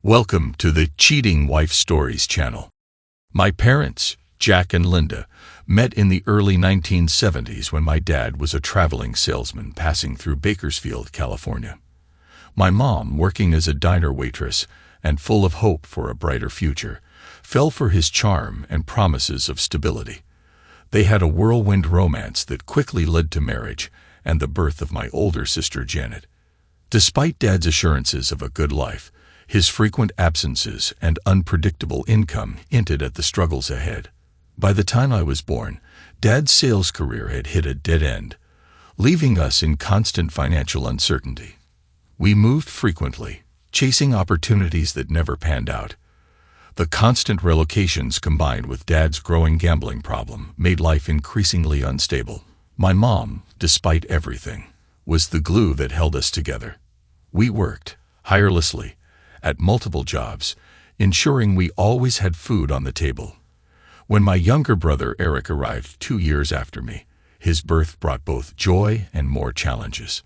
Welcome to the Cheating Wife Stories channel. My parents, Jack and Linda, met in the early 1970s when my dad was a traveling salesman passing through Bakersfield, California. My mom, working as a diner waitress and full of hope for a brighter future, fell for his charm and promises of stability. They had a whirlwind romance that quickly led to marriage and the birth of my older sister Janet. Despite Dad's assurances of a good life, his frequent absences and unpredictable income hinted at the struggles ahead. By the time I was born, Dad's sales career had hit a dead end, leaving us in constant financial uncertainty. We moved frequently, chasing opportunities that never panned out. The constant relocations combined with Dad's growing gambling problem made life increasingly unstable. My mom, despite everything, was the glue that held us together. We worked tirelessly at multiple jobs, ensuring we always had food on the table. When my younger brother Eric arrived 2 years after me, his birth brought both joy and more challenges.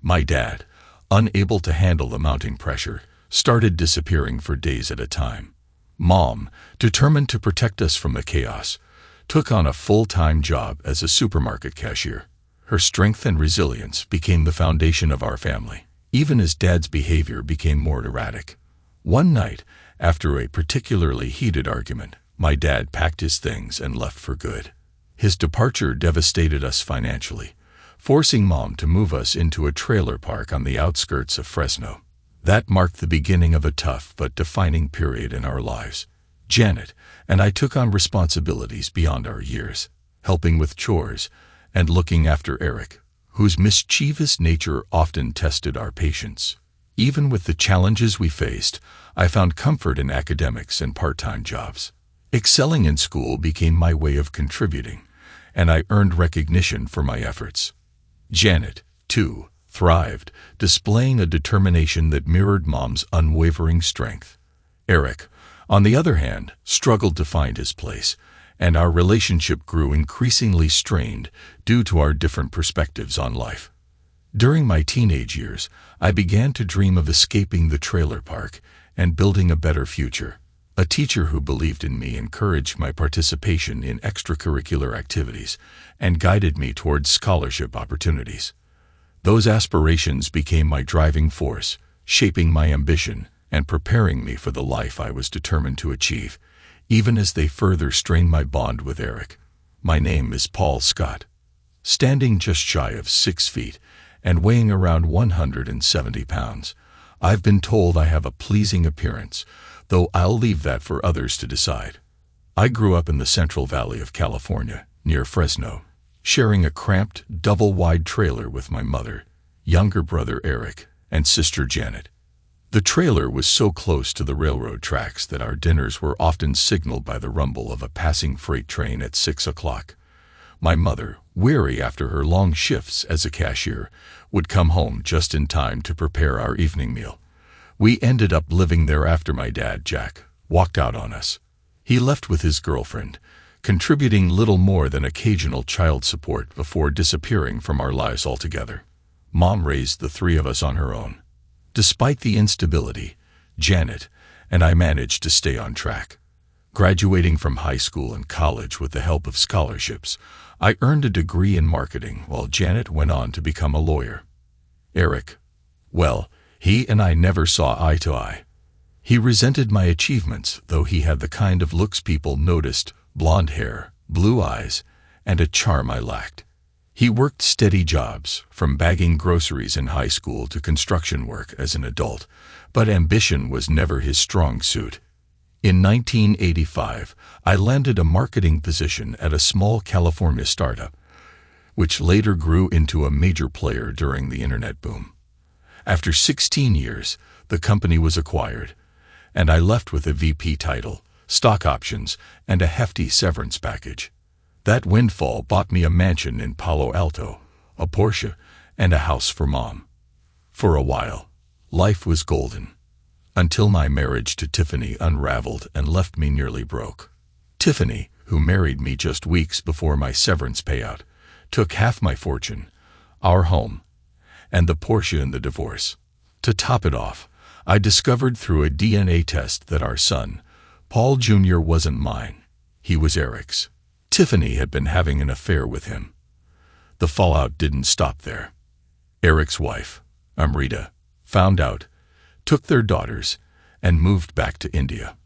My dad, unable to handle the mounting pressure, started disappearing for days at a time. Mom, determined to protect us from the chaos, took on a full-time job as a supermarket cashier. Her strength and resilience became the foundation of our family, even as Dad's behavior became more erratic. One night, after a particularly heated argument, my dad packed his things and left for good. His departure devastated us financially, forcing Mom to move us into a trailer park on the outskirts of Fresno. That marked the beginning of a tough but defining period in our lives. Janet and I took on responsibilities beyond our years, helping with chores and looking after Eric, whose mischievous nature often tested our patience. Even with the challenges we faced, I found comfort in academics and part-time jobs. Excelling in school became my way of contributing, and I earned recognition for my efforts. Janet, too, thrived, displaying a determination that mirrored Mom's unwavering strength. Eric, on the other hand, struggled to find his place, and our relationship grew increasingly strained due to our different perspectives on life. During my teenage years, I began to dream of escaping the trailer park and building a better future. A teacher who believed in me encouraged my participation in extracurricular activities and guided me towards scholarship opportunities. Those aspirations became my driving force, shaping my ambition and preparing me for the life I was determined to achieve, even as they further strained my bond with Eric. My name is Paul Scott. Standing just shy of 6 feet and weighing around 170 pounds, I've been told I have a pleasing appearance, though I'll leave that for others to decide. I grew up in the Central Valley of California, near Fresno, sharing a cramped, double-wide trailer with my mother, younger brother Eric, and sister Janet. The trailer was so close to the railroad tracks that our dinners were often signaled by the rumble of a passing freight train at 6 o'clock. My mother, weary after her long shifts as a cashier, would come home just in time to prepare our evening meal. We ended up living there after my dad, Jack, walked out on us. He left with his girlfriend, contributing little more than occasional child support before disappearing from our lives altogether. Mom raised the 3 of us on her own. Despite the instability, Janet and I managed to stay on track. Graduating from high school and college with the help of scholarships, I earned a degree in marketing while Janet went on to become a lawyer. Eric, well, he and I never saw eye to eye. He resented my achievements, though he had the kind of looks people noticed: blonde hair, blue eyes, and a charm I lacked. He worked steady jobs, from bagging groceries in high school to construction work as an adult, but ambition was never his strong suit. In 1985, I landed a marketing position at a small California startup, which later grew into a major player during the internet boom. After 16 years, the company was acquired, and I left with a VP title, stock options, and a hefty severance package. That windfall bought me a mansion in Palo Alto, a Porsche, and a house for Mom. For a while, life was golden, until my marriage to Tiffany unraveled and left me nearly broke. Tiffany, who married me just weeks before my severance payout, took half my fortune, our home, and the Porsche in the divorce. To top it off, I discovered through a DNA test that our son, Paul Jr., wasn't mine. He was Eric's. Tiffany had been having an affair with him. The fallout didn't stop there. Eric's wife, Amrita, found out, took their daughters, and moved back to India.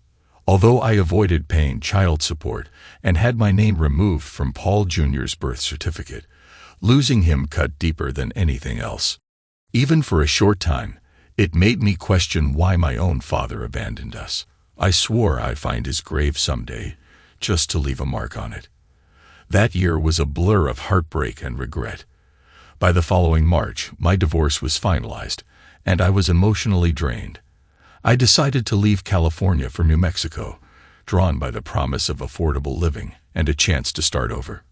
Although I avoided paying child support and had my name removed from Paul Jr.'s birth certificate, losing him cut deeper than anything else. Even for a short time, it made me question why my own father abandoned us. I swore I'd find his grave someday, just to leave a mark on it. That year was a blur of heartbreak and regret. By the following March, my divorce was finalized, and I was emotionally drained. I decided to leave California for New Mexico, drawn by the promise of affordable living and a chance to start over.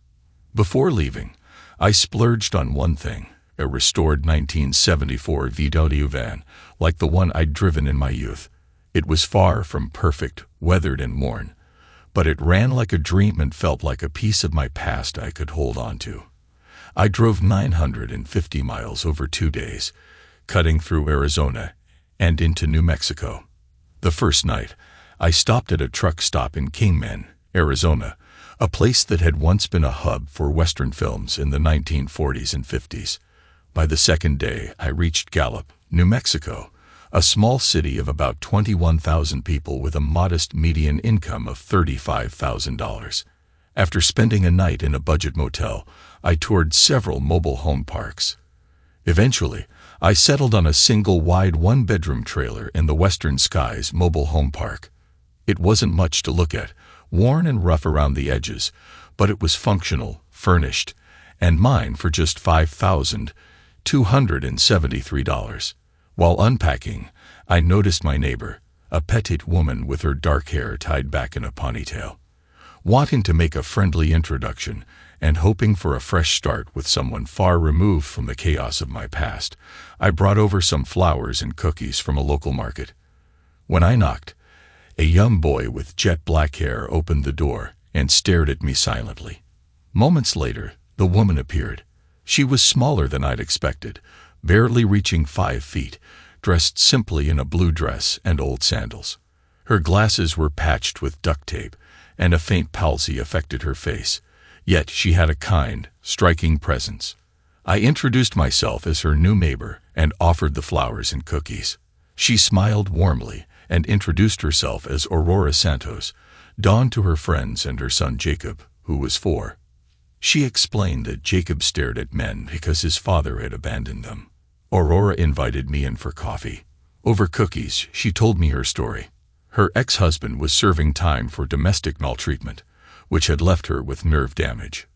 Before leaving, I splurged on one thing, a restored 1974 VW van, like the one I'd driven in my youth. It was far from perfect, weathered and worn, but it ran like a dream and felt like a piece of my past I could hold on to. I drove 950 miles over 2 days, cutting through Arizona and into New Mexico. The first night, I stopped at a truck stop in Kingman, Arizona, a place that had once been a hub for Western films in the 1940s and 50s. By the second day, I reached Gallup, New Mexico, a small city of about 21,000 people with a modest median income of $35,000. After spending a night in a budget motel, I toured several mobile home parks. Eventually, I settled on a single wide one-bedroom trailer in the Western Skies Mobile Home Park. It wasn't much to look at, worn and rough around the edges, but it was functional, furnished, and mine for just $5,273. While unpacking, I noticed my neighbor, a petite woman with her dark hair tied back in a ponytail. Wanting to make a friendly introduction and hoping for a fresh start with someone far removed from the chaos of my past, I brought over some flowers and cookies from a local market. When I knocked, a young boy with jet black hair opened the door and stared at me silently. Moments later, the woman appeared. She was smaller than I'd expected, barely reaching 5 feet, dressed simply in a blue dress and old sandals. Her glasses were patched with duct tape, and a faint palsy affected her face, yet she had a kind, striking presence. I introduced myself as her new neighbor and offered the flowers and cookies. She smiled warmly and introduced herself as Aurora Santos, dawn to her friends and her son Jacob, who was 4. She explained that Jacob stared at men because his father had abandoned them. Aurora invited me in for coffee. Over cookies, she told me her story. Her ex-husband was serving time for domestic maltreatment, which had left her with nerve damage.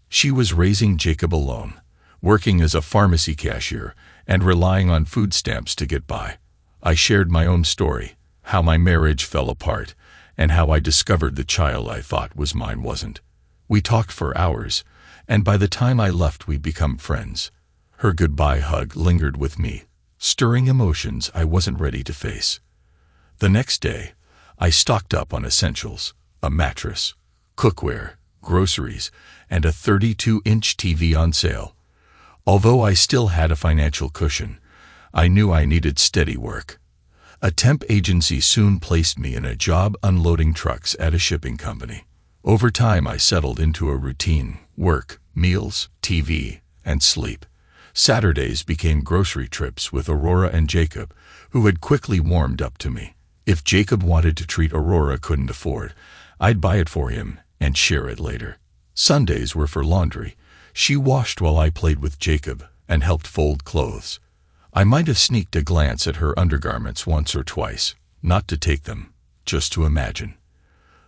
She was raising Jacob alone, working as a pharmacy cashier and relying on food stamps to get by. I shared my own story, how my marriage fell apart, and how I discovered the child I thought was mine wasn't. We talked for hours, and by the time I left we'd become friends. Her goodbye hug lingered with me, stirring emotions I wasn't ready to face. The next day, I stocked up on essentials, a mattress, cookware, groceries, and a 32-inch TV on sale. Although I still had a financial cushion, I knew I needed steady work. A temp agency soon placed me in a job unloading trucks at a shipping company. Over time, I settled into a routine: work, meals, TV, and sleep. Saturdays became grocery trips with Aurora and Jacob, who had quickly warmed up to me. If Jacob wanted to treat Aurora couldn't afford, I'd buy it for him and share it later. Sundays were for laundry. She washed while I played with Jacob and helped fold clothes. I might have sneaked a glance at her undergarments once or twice, not to take them, just to imagine.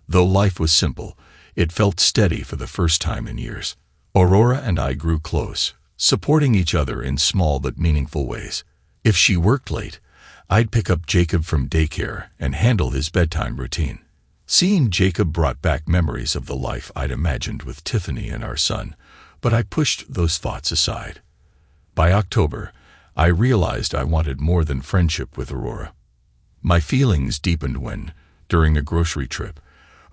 Though life was simple, it felt steady for the first time in years. Aurora and I grew close, supporting each other in small but meaningful ways. If she worked late, I'd pick up Jacob from daycare and handle his bedtime routine. Seeing Jacob brought back memories of the life I'd imagined with Tiffany and our son, but I pushed those thoughts aside. By October, I realized I wanted more than friendship with Aurora. My feelings deepened when, during a grocery trip,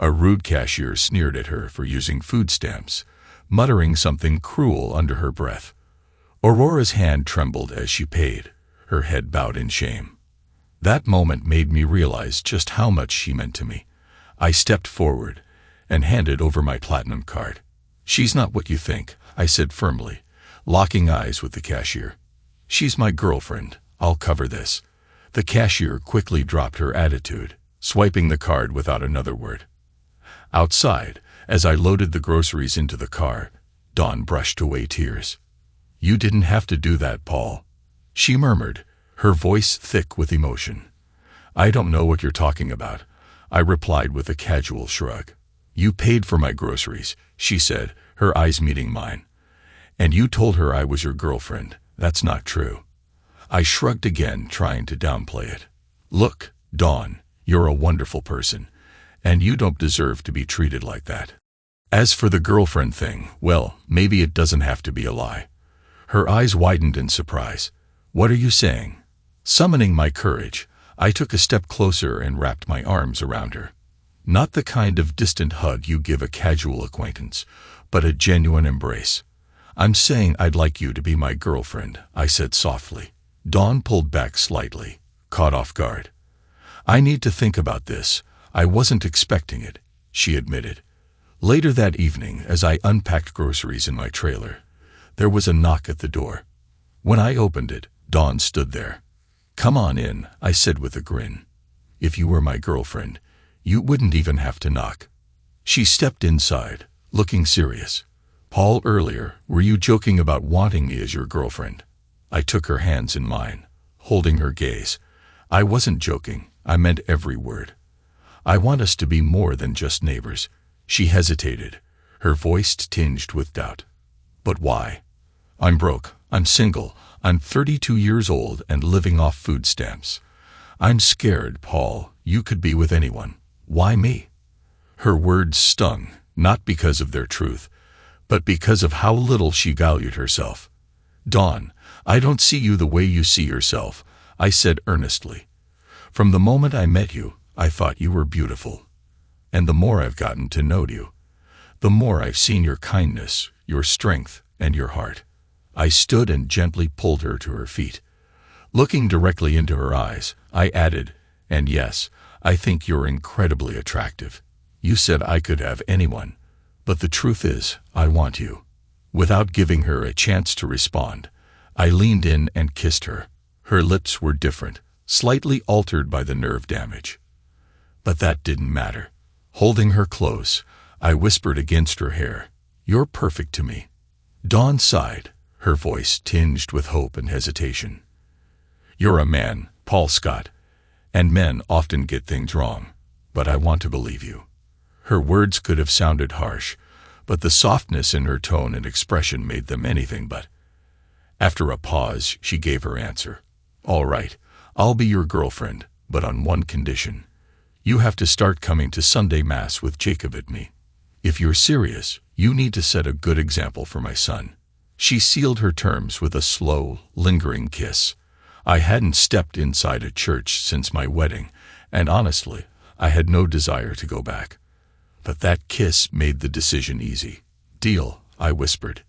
a rude cashier sneered at her for using food stamps, muttering something cruel under her breath. Aurora's hand trembled as she paid, her head bowed in shame. That moment made me realize just how much she meant to me. I stepped forward and handed over my platinum card. "She's not what you think," I said firmly, locking eyes with the cashier. "She's my girlfriend. I'll cover this." The cashier quickly dropped her attitude, swiping the card without another word. Outside, as I loaded the groceries into the car, Dawn brushed away tears. "You didn't have to do that, Paul," she murmured, her voice thick with emotion. "I don't know what you're talking about," I replied with a casual shrug. "You paid for my groceries," she said, her eyes meeting mine. "And you told her I was your girlfriend. That's not true." I shrugged again, trying to downplay it. "Look, Dawn, you're a wonderful person, and you don't deserve to be treated like that. As for the girlfriend thing, well, maybe it doesn't have to be a lie." Her eyes widened in surprise. "What are you saying?" Summoning my courage, I took a step closer and wrapped my arms around her. Not the kind of distant hug you give a casual acquaintance, but a genuine embrace. "I'm saying I'd like you to be my girlfriend," I said softly. Dawn pulled back slightly, caught off guard. "I need to think about this. I wasn't expecting it," she admitted. Later that evening, as I unpacked groceries in my trailer, there was a knock at the door. When I opened it, Dawn stood there. "Come on in," I said with a grin. "If you were my girlfriend, you wouldn't even have to knock." She stepped inside, looking serious. "Paul, earlier, were you joking about wanting me as your girlfriend?" I took her hands in mine, holding her gaze. "I wasn't joking. I meant every word. I want us to be more than just neighbors." She hesitated, her voice tinged with doubt. "But why?" "I'm broke. I'm single. I'm 32 years old and living off food stamps. I'm scared, Paul. You could be with anyone. Why me?" Her words stung, not because of their truth, but because of how little she valued herself. "Dawn, I don't see you the way you see yourself," I said earnestly. "From the moment I met you, I thought you were beautiful. And the more I've gotten to know you, the more I've seen your kindness, your strength, and your heart." I stood and gently pulled her to her feet. Looking directly into her eyes, I added, "And yes, I think you're incredibly attractive. You said I could have anyone, but the truth is, I want you." Without giving her a chance to respond, I leaned in and kissed her. Her lips were different, slightly altered by the nerve damage. But that didn't matter. Holding her close, I whispered against her hair, "You're perfect to me." Dawn sighed, her voice tinged with hope and hesitation. "You're a man, Paul Scott, and men often get things wrong, but I want to believe you." Her words could have sounded harsh, but the softness in her tone and expression made them anything but. After a pause, she gave her answer. "All right, I'll be your girlfriend, but on one condition. You have to start coming to Sunday Mass with Jacob and me. If you're serious, you need to set a good example for my son." She sealed her terms with a slow, lingering kiss. I hadn't stepped inside a church since my wedding, and honestly, I had no desire to go back. But that kiss made the decision easy. "Deal," I whispered.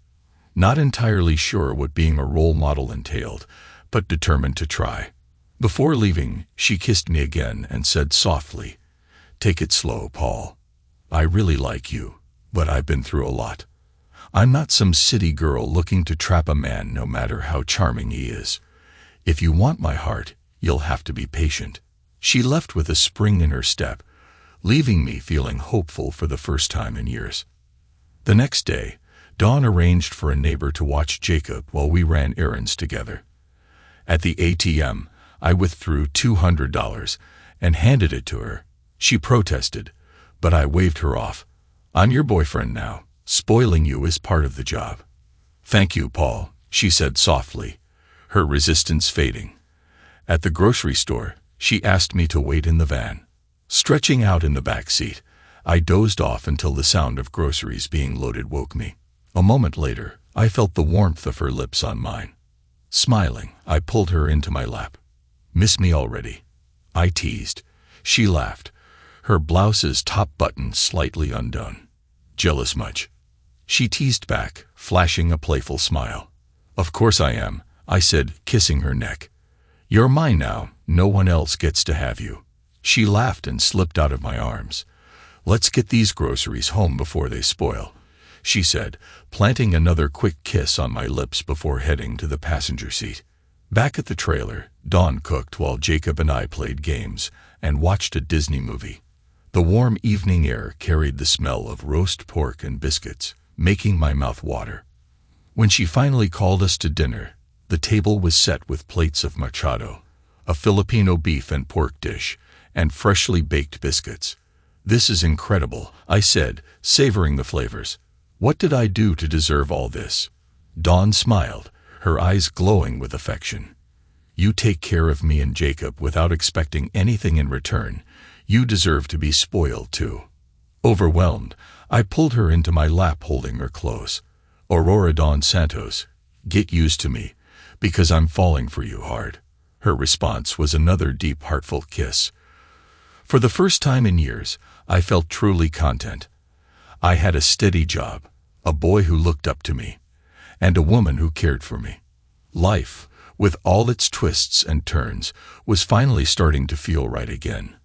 Not entirely sure what being a role model entailed, but determined to try. Before leaving, she kissed me again and said softly, "Take it slow, Paul. I really like you, but I've been through a lot. I'm not some city girl looking to trap a man no matter how charming he is. If you want my heart, you'll have to be patient." She left with a spring in her step, leaving me feeling hopeful for the first time in years. The next day, Dawn arranged for a neighbor to watch Jacob while we ran errands together. At the ATM, I withdrew $200 and handed it to her. She protested, but I waved her off. "I'm your boyfriend now. Spoiling you is part of the job." "Thank you, Paul," she said softly, her resistance fading. At the grocery store, she asked me to wait in the van. Stretching out in the back seat, I dozed off until the sound of groceries being loaded woke me. A moment later, I felt the warmth of her lips on mine. Smiling, I pulled her into my lap. "Miss me already?" I teased. She laughed, her blouse's top button slightly undone. "Jealous much?" She teased back, flashing a playful smile. "Of course I am," I said, kissing her neck. "You're mine now, No one else gets to have you." She laughed and slipped out of my arms. "Let's get these groceries home before they spoil," she said, planting another quick kiss on my lips before heading to the passenger seat. Back at the trailer, Dawn cooked while Jacob and I played games and watched a Disney movie. The warm evening air carried the smell of roast pork and biscuits, making my mouth water. When she finally called us to dinner, the table was set with plates of machado, a Filipino beef and pork dish, and freshly baked biscuits. "This is incredible," I said, savoring the flavors. "What did I do to deserve all this?" Dawn smiled, her eyes glowing with affection. "You take care of me and Jacob without expecting anything in return. You deserve to be spoiled too." Overwhelmed, I pulled her into my lap, holding her close. "Aurora Dawn Santos, get used to me, because I'm falling for you hard." Her response was another deep, heartful kiss. For the first time in years, I felt truly content. I had a steady job, a boy who looked up to me, and a woman who cared for me. Life, with all its twists and turns, was finally starting to feel right again.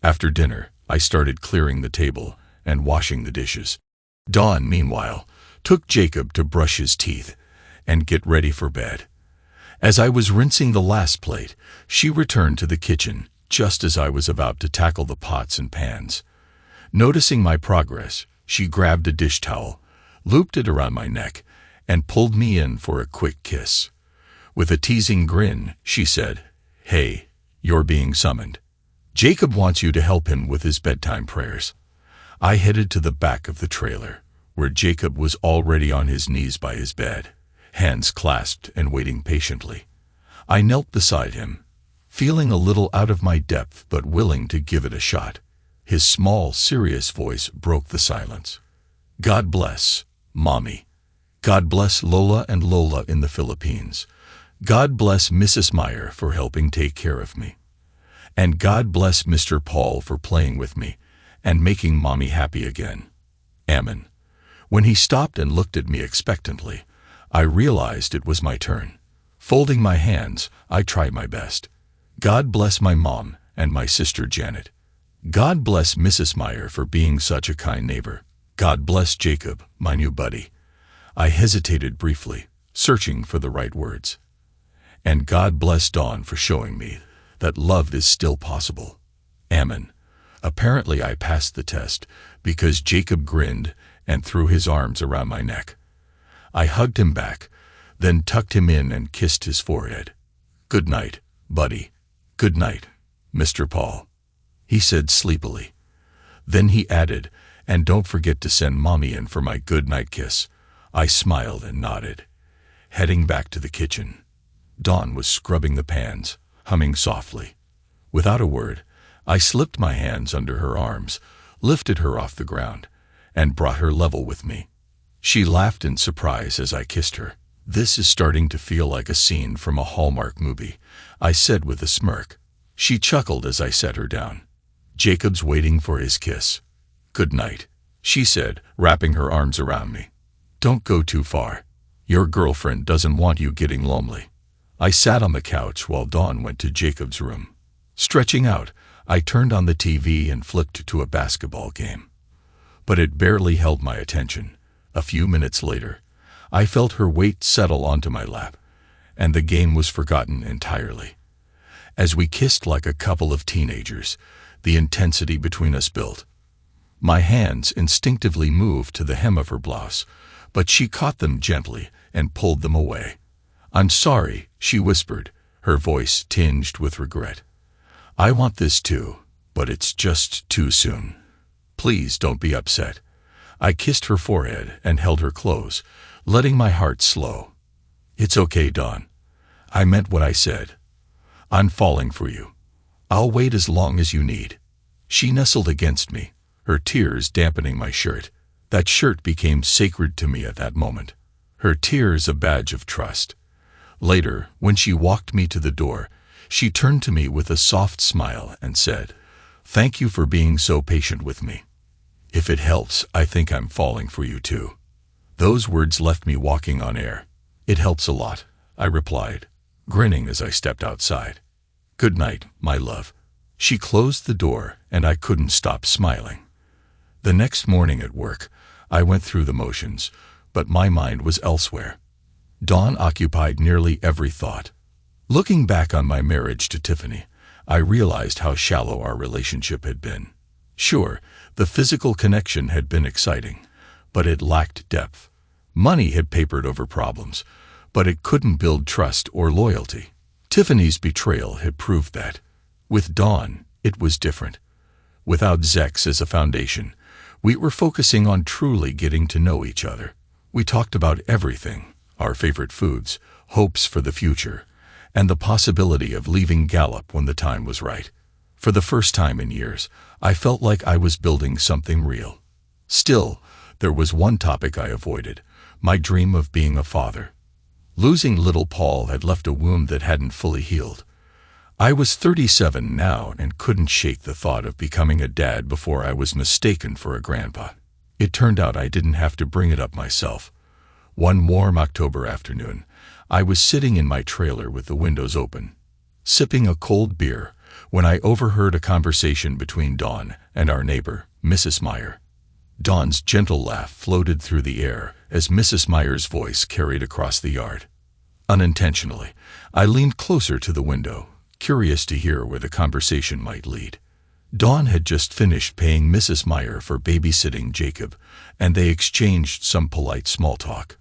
After dinner, I started clearing the table and washing the dishes. Dawn, meanwhile, took Jacob to brush his teeth and get ready for bed. As I was rinsing the last plate, she returned to the kitchen just as I was about to tackle the pots and pans. Noticing my progress, she grabbed a dish towel, looped it around my neck, and pulled me in for a quick kiss. With a teasing grin, she said, "Hey, you're being summoned. Jacob wants you to help him with his bedtime prayers." I headed to the back of the trailer, where Jacob was already on his knees by his bed, hands clasped and waiting patiently. I knelt beside him, feeling a little out of my depth but willing to give it a shot. His small, serious voice broke the silence. "God bless, Mommy. God bless Lola and Lola in the Philippines. God bless Mrs. Meyer for helping take care of me. And God bless Mr. Paul for playing with me and making Mommy happy again. Amen." When he stopped and looked at me expectantly, I realized it was my turn. Folding my hands, I tried my best. "God bless my mom and my sister Janet. God bless Mrs. Meyer for being such a kind neighbor. God bless Jacob, my new buddy." I hesitated briefly, searching for the right words. "And God bless Dawn for showing me that love is still possible. Amen." Apparently I passed the test because Jacob grinned and threw his arms around my neck. I hugged him back, then tucked him in and kissed his forehead. "Good night, buddy. Good night, Mr. Paul," he said sleepily. Then he added, "And don't forget to send Mommy in for my good night kiss." I smiled and nodded, heading back to the kitchen. Dawn was scrubbing the pans, humming softly. Without a word, I slipped my hands under her arms, lifted her off the ground, and brought her level with me. She laughed in surprise as I kissed her. "This is starting to feel like a scene from a Hallmark movie," I said with a smirk. She chuckled as I set her down. "Jacob's waiting for his kiss. Good night," she said, wrapping her arms around me. "Don't go too far. Your girlfriend doesn't want you getting lonely." I sat on the couch while Dawn went to Jacob's room. Stretching out, I turned on the TV and flipped to a basketball game. But it barely held my attention. A few minutes later, I felt her weight settle onto my lap, and the game was forgotten entirely. As we kissed like a couple of teenagers, the intensity between us built. My hands instinctively moved to the hem of her blouse, but she caught them gently and pulled them away. "I'm sorry," she whispered, her voice tinged with regret. "I want this too, but it's just too soon. Please don't be upset." I kissed her forehead and held her close, letting my heart slow. "It's okay, Dawn. I meant what I said. I'm falling for you. I'll wait as long as you need." She nestled against me, her tears dampening my shirt. That shirt became sacred to me at that moment. Her tears a badge of trust. Later, when she walked me to the door, she turned to me with a soft smile and said, "Thank you for being so patient with me. If it helps, I think I'm falling for you too." Those words left me walking on air. "It helps a lot," I replied, grinning as I stepped outside. Good night, my love." She closed the door, and I couldn't stop smiling. The next morning at work, I went through the motions, but my mind was elsewhere. Dawn occupied nearly every thought. Looking back on my marriage to Tiffany, I realized how shallow our relationship had been. Sure, the physical connection had been exciting, but it lacked depth. Money had papered over problems, but it couldn't build trust or loyalty. Tiffany's betrayal had proved that. With Dawn, it was different. Without sex as a foundation, we were focusing on truly getting to know each other. We talked about everything: our favorite foods, hopes for the future, and the possibility of leaving Gallup when the time was right. For the first time in years, I felt like I was building something real. Still, there was one topic I avoided: my dream of being a father. Losing little Paul had left a wound that hadn't fully healed. I was 37 now and couldn't shake the thought of becoming a dad before I was mistaken for a grandpa. It turned out I didn't have to bring it up myself. One warm October afternoon, I was sitting in my trailer with the windows open, sipping a cold beer, when I overheard a conversation between Dawn and our neighbor, Mrs. Meyer. Dawn's gentle laugh floated through the air as Mrs. Meyer's voice carried across the yard. Unintentionally, I leaned closer to the window, curious to hear where the conversation might lead. Dawn had just finished paying Mrs. Meyer for babysitting Jacob, and they exchanged some polite small talk.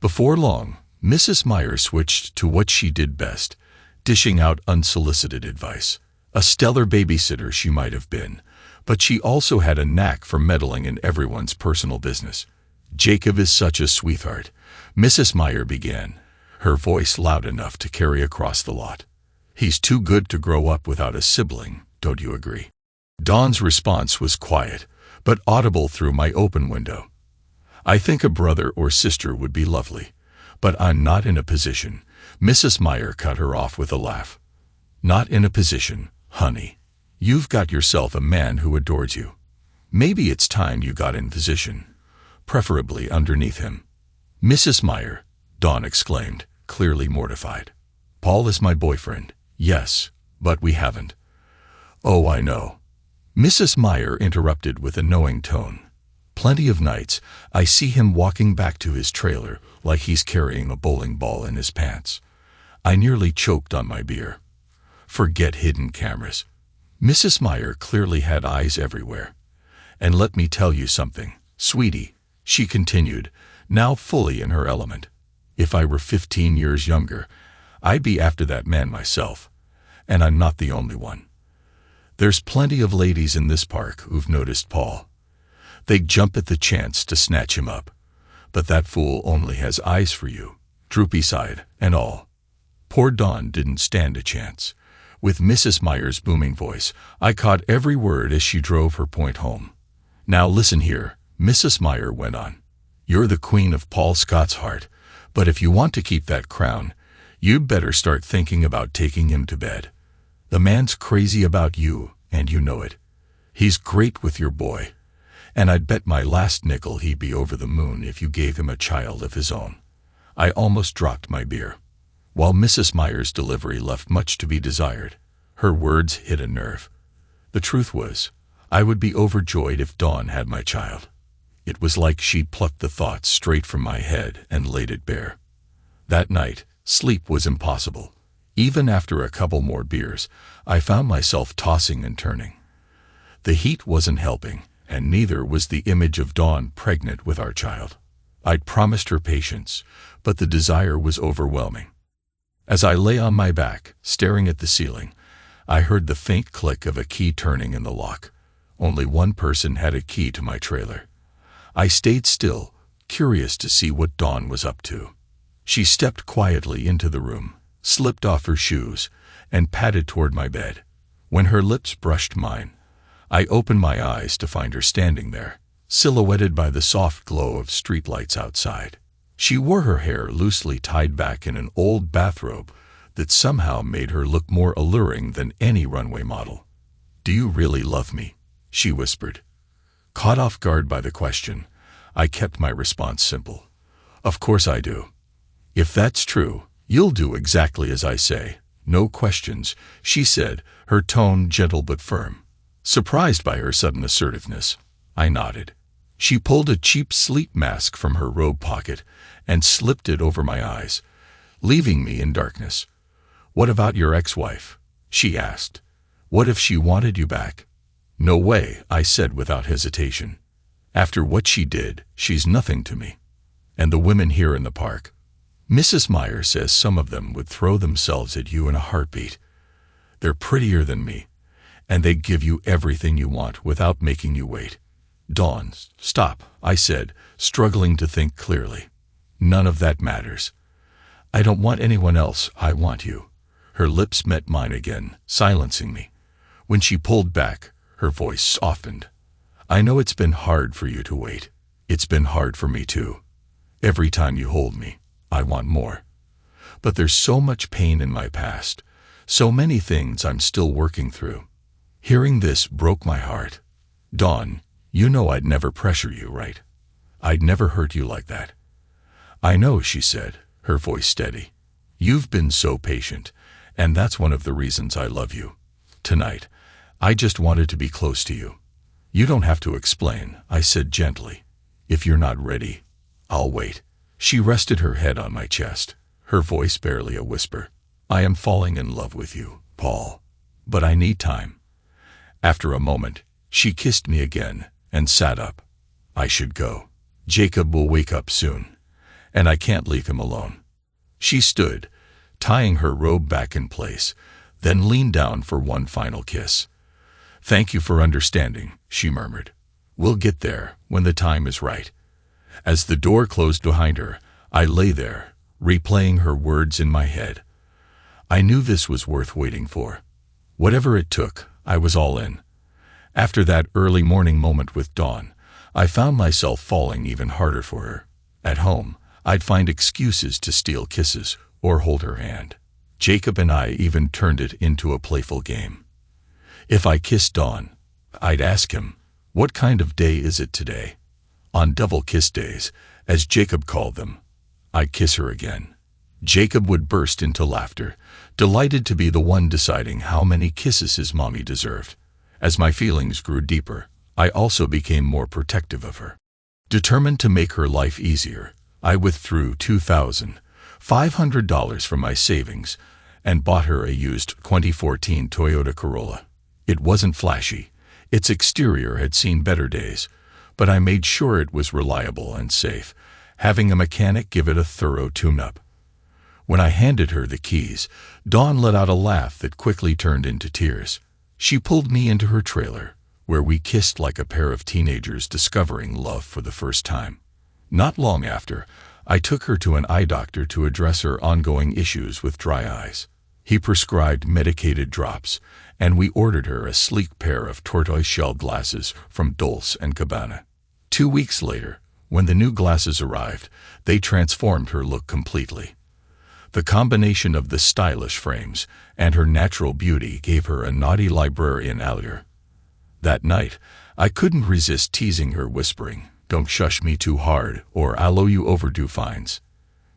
Before long, Mrs. Meyer switched to what she did best, dishing out unsolicited advice. A stellar babysitter she might have been, but she also had a knack for meddling in everyone's personal business. "Jacob is such a sweetheart," Mrs. Meyer began, her voice loud enough to carry across the lot. "He's too good to grow up without a sibling, don't you agree?" Dawn's response was quiet, but audible through my open window. "I think a brother or sister would be lovely, but I'm not in a position." Mrs. Meyer cut her off with a laugh. "Not in a position, honey. You've got yourself a man who adores you. Maybe it's time you got in position, preferably underneath him." "Mrs. Meyer," Dawn exclaimed, clearly mortified. "Paul is my boyfriend, yes, but we haven't." "Oh, I know," Mrs. Meyer interrupted with a knowing tone. "Plenty of nights I see him walking back to his trailer like he's carrying a bowling ball in his pants." I nearly choked on my beer. Forget hidden cameras. Mrs. Meyer clearly had eyes everywhere. "And let me tell you something, sweetie," she continued, now fully in her element. "If I were 15 years younger, I'd be after that man myself. And I'm not the only one. There's plenty of ladies in this park who've noticed Paul. They'd jump at the chance to snatch him up. But that fool only has eyes for you, droopy side and all." Poor Dawn didn't stand a chance. With Mrs. Meyer's booming voice, I caught every word as she drove her point home. "Now listen here," Mrs. Meyer went on. "You're the queen of Paul Scott's heart, but if you want to keep that crown, you'd better start thinking about taking him to bed. The man's crazy about you, and you know it. He's great with your boy, and I'd bet my last nickel he'd be over the moon if you gave him a child of his own." I almost dropped my beer. While Mrs. Meyer's delivery left much to be desired, her words hit a nerve. The truth was, I would be overjoyed if Dawn had my child. It was like she'd plucked the thoughts straight from my head and laid it bare. That night, sleep was impossible. Even after a couple more beers, I found myself tossing and turning. The heat wasn't helping, and neither was the image of Dawn pregnant with our child. I'd promised her patience, but the desire was overwhelming. As I lay on my back, staring at the ceiling, I heard the faint click of a key turning in the lock. Only one person had a key to my trailer. I stayed still, curious to see what Dawn was up to. She stepped quietly into the room, slipped off her shoes, and padded toward my bed. When her lips brushed mine, I opened my eyes to find her standing there, silhouetted by the soft glow of streetlights outside. She wore her hair loosely tied back in an old bathrobe that somehow made her look more alluring than any runway model. "Do you really love me?" she whispered. Caught off guard by the question, I kept my response simple. "Of course I do. If that's true, you'll do exactly as I say, No questions, she said, her tone gentle but firm. Surprised by her sudden assertiveness, I nodded. She pulled a cheap sleep mask from her robe pocket and slipped it over my eyes, leaving me in darkness. "What about your ex-wife?" she asked. "What if she wanted you back?" "No way," I said without hesitation. "After what she did, she's nothing to me." "And the women here in the park?" "Mrs. Meyer says some of them would throw themselves at you in a heartbeat. They're prettier than me, and they give you everything you want without making you wait." "Dawn, stop," I said, struggling to think clearly. "None of that matters. I don't want anyone else, I want you." Her lips met mine again, silencing me. When she pulled back, her voice softened. "I know it's been hard for you to wait. It's been hard for me too. Every time you hold me, I want more. But there's so much pain in my past, so many things I'm still working through." Hearing this broke my heart. "Dawn, you know I'd never pressure you, right? I'd never hurt you like that." "I know," she said, her voice steady. "You've been so patient, and that's one of the reasons I love you. Tonight, I just wanted to be close to you." "You don't have to explain," I said gently. "If you're not ready, I'll wait." She rested her head on my chest, her voice barely a whisper. "I am falling in love with you, Paul, but I need time." After a moment, she kissed me again and sat up. "I should go. Jacob will wake up soon, and I can't leave him alone." She stood, tying her robe back in place, then leaned down for one final kiss. "Thank you for understanding," she murmured. "We'll get there when the time is right." As the door closed behind her, I lay there, replaying her words in my head. I knew this was worth waiting for. Whatever it took, I was all in. After that early morning moment with Dawn, I found myself falling even harder for her. At home, I'd find excuses to steal kisses or hold her hand. Jacob and I even turned it into a playful game. If I kissed Dawn, I'd ask him, "What kind of day is it today?" On double kiss days, as Jacob called them, I'd kiss her again. Jacob would burst into laughter, delighted to be the one deciding how many kisses his mommy deserved. As my feelings grew deeper, I also became more protective of her. Determined to make her life easier, I withdrew $2,500 from my savings and bought her a used 2014 Toyota Corolla. It wasn't flashy. Its exterior had seen better days, but I made sure it was reliable and safe, having a mechanic give it a thorough tune-up. When I handed her the keys, Dawn let out a laugh that quickly turned into tears. She pulled me into her trailer, where we kissed like a pair of teenagers discovering love for the first time. Not long after, I took her to an eye doctor to address her ongoing issues with dry eyes. He prescribed medicated drops, and we ordered her a sleek pair of tortoise-shell glasses from Dolce & Gabbana. 2 weeks later, when the new glasses arrived, they transformed her look completely. The combination of the stylish frames and her natural beauty gave her a naughty librarian allure. That night, I couldn't resist teasing her, whispering, "Don't shush me too hard, or I'll owe you overdue fines."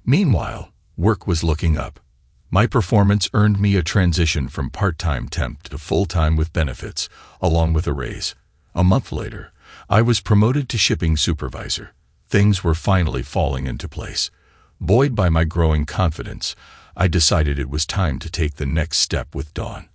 Meanwhile, work was looking up. My performance earned me a transition from part-time temp to full-time with benefits, along with a raise. A month later, I was promoted to shipping supervisor. Things were finally falling into place. Buoyed by my growing confidence, I decided it was time to take the next step with Dawn.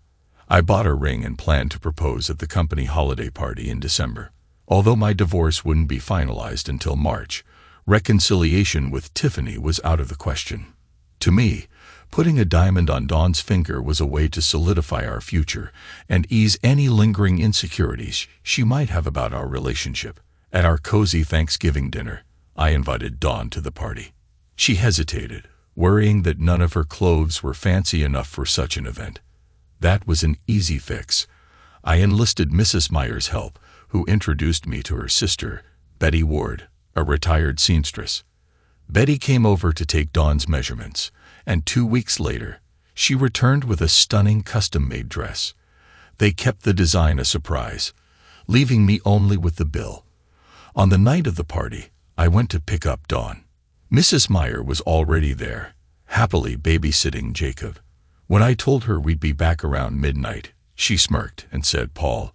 I bought a ring and planned to propose at the company holiday party in December. Although my divorce wouldn't be finalized until March, reconciliation with Tiffany was out of the question. To me, putting a diamond on Dawn's finger was a way to solidify our future and ease any lingering insecurities she might have about our relationship. At our cozy Thanksgiving dinner, I invited Dawn to the party. She hesitated, worrying that none of her clothes were fancy enough for such an event. That was an easy fix. I enlisted Mrs. Meyer's help, who introduced me to her sister, Betty Ward, a retired seamstress. Betty came over to take Dawn's measurements, and 2 weeks later, she returned with a stunning custom-made dress. They kept the design a surprise, leaving me only with the bill. On the night of the party, I went to pick up Dawn. Mrs. Meyer was already there, happily babysitting Jacob. When I told her we'd be back around midnight, she smirked and said, "Paul,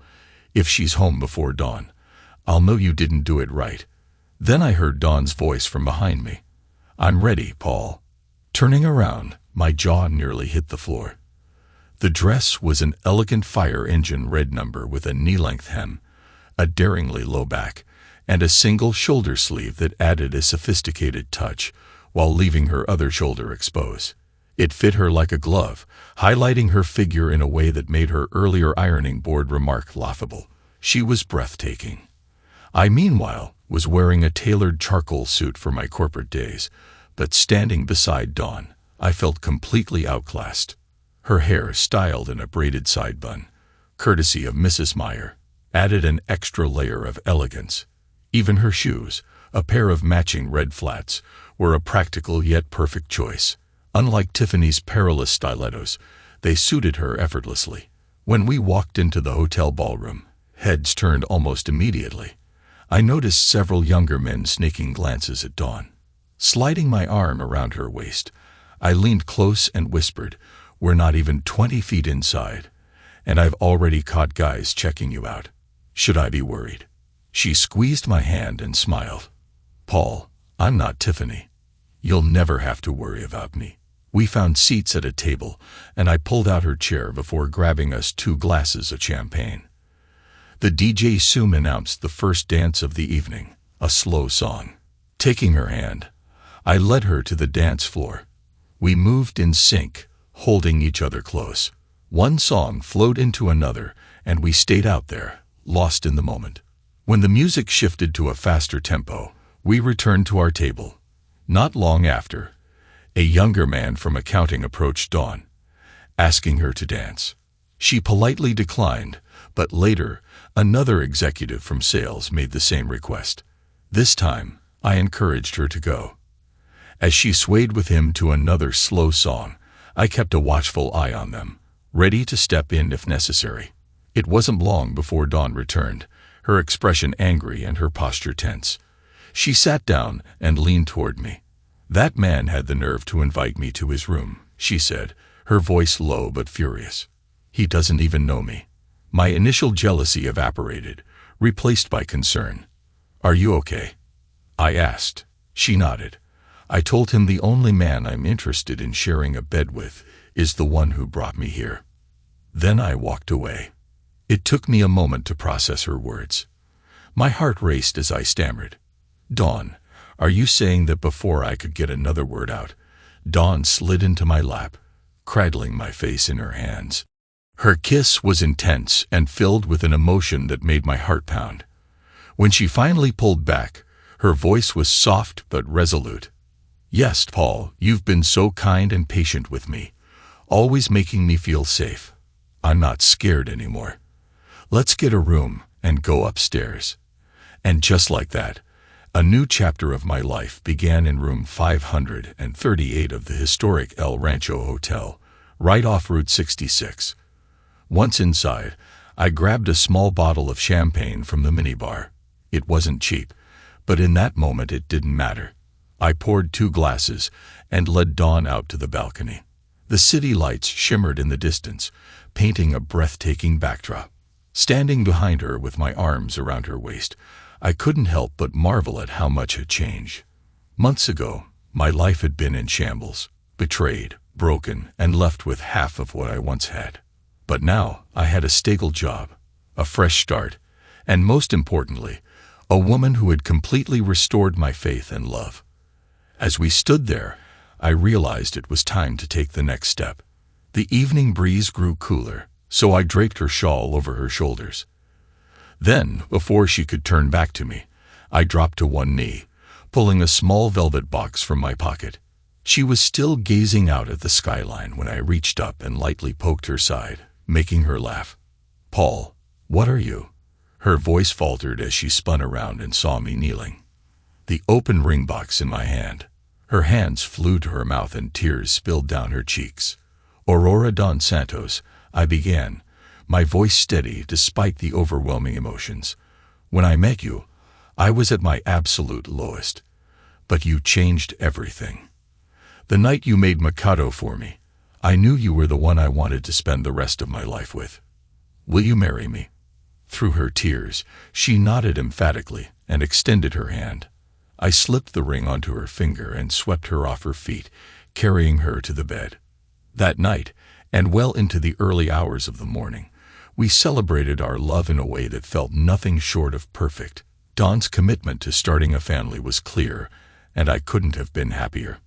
if she's home before dawn, I'll know you didn't do it right." Then I heard Dawn's voice from behind me. "I'm ready, Paul." Turning around, my jaw nearly hit the floor. The dress was an elegant fire engine red number with a knee-length hem, a daringly low back, and a single shoulder sleeve that added a sophisticated touch while leaving her other shoulder exposed. It fit her like a glove, highlighting her figure in a way that made her earlier ironing board remark laughable. She was breathtaking. I, meanwhile, was wearing a tailored charcoal suit for my corporate days, but standing beside Dawn, I felt completely outclassed. Her hair, styled in a braided side bun, courtesy of Mrs. Meyer, added an extra layer of elegance. Even her shoes, a pair of matching red flats, were a practical yet perfect choice. Unlike Tiffany's perilous stilettos, they suited her effortlessly. When we walked into the hotel ballroom, heads turned almost immediately. I noticed several younger men sneaking glances at Dawn. Sliding my arm around her waist, I leaned close and whispered, "We're not even 20 feet inside, and I've already caught guys checking you out. Should I be worried?" She squeezed my hand and smiled. "Paul, I'm not Tiffany. You'll never have to worry about me." We found seats at a table, and I pulled out her chair before grabbing us 2 glasses of champagne. The DJ soon announced the first dance of the evening, a slow song. Taking her hand, I led her to the dance floor. We moved in sync, holding each other close. One song flowed into another, and we stayed out there, lost in the moment. When the music shifted to a faster tempo, we returned to our table. Not long after, a younger man from accounting approached Dawn, asking her to dance. She politely declined, but later, another executive from sales made the same request. This time, I encouraged her to go. As she swayed with him to another slow song, I kept a watchful eye on them, ready to step in if necessary. It wasn't long before Dawn returned, her expression angry and her posture tense. She sat down and leaned toward me. "That man had the nerve to invite me to his room," she said, her voice low but furious. "He doesn't even know me." My initial jealousy evaporated, replaced by concern. "Are you okay?" I asked. She nodded. I told him the only man I'm interested in sharing a bed with is the one who brought me here. Then I walked away. It took me a moment to process her words. My heart raced as I stammered, "Dawn, are you saying that?" Before I could get another word out, Dawn slid into my lap, cradling my face in her hands. Her kiss was intense and filled with an emotion that made my heart pound. When she finally pulled back, her voice was soft but resolute. "Yes, Paul, you've been so kind and patient with me, always making me feel safe. I'm not scared anymore. Let's get a room and go upstairs." And just like that, a new chapter of my life began in room 538 of the historic El Rancho Hotel, right off Route 66. Once inside, I grabbed a small bottle of champagne from the minibar. It wasn't cheap, but in that moment it didn't matter. I poured 2 glasses and led Dawn out to the balcony. The city lights shimmered in the distance, painting a breathtaking backdrop. Standing behind her with my arms around her waist, I couldn't help but marvel at how much had changed. Months ago, my life had been in shambles, betrayed, broken, and left with half of what I once had. But now I had a stable job, a fresh start, and most importantly, a woman who had completely restored my faith and love. As we stood there, I realized it was time to take the next step. The evening breeze grew cooler, so I draped her shawl over her shoulders. Then, before she could turn back to me, I dropped to one knee, pulling a small velvet box from my pocket. She was still gazing out at the skyline when I reached up and lightly poked her side, making her laugh. "Paul, what are you?" Her voice faltered as she spun around and saw me kneeling. The open ring box in my hand. Her hands flew to her mouth and tears spilled down her cheeks. "Aurora Don Santos," I began, my voice steady despite the overwhelming emotions. "When I met you, I was at my absolute lowest. But you changed everything. The night you made Mikado for me, I knew you were the one I wanted to spend the rest of my life with. Will you marry me?" Through her tears, she nodded emphatically and extended her hand. I slipped the ring onto her finger and swept her off her feet, carrying her to the bed. That night, and well into the early hours of the morning, we celebrated our love in a way that felt nothing short of perfect. Dawn's commitment to starting a family was clear, and I couldn't have been happier.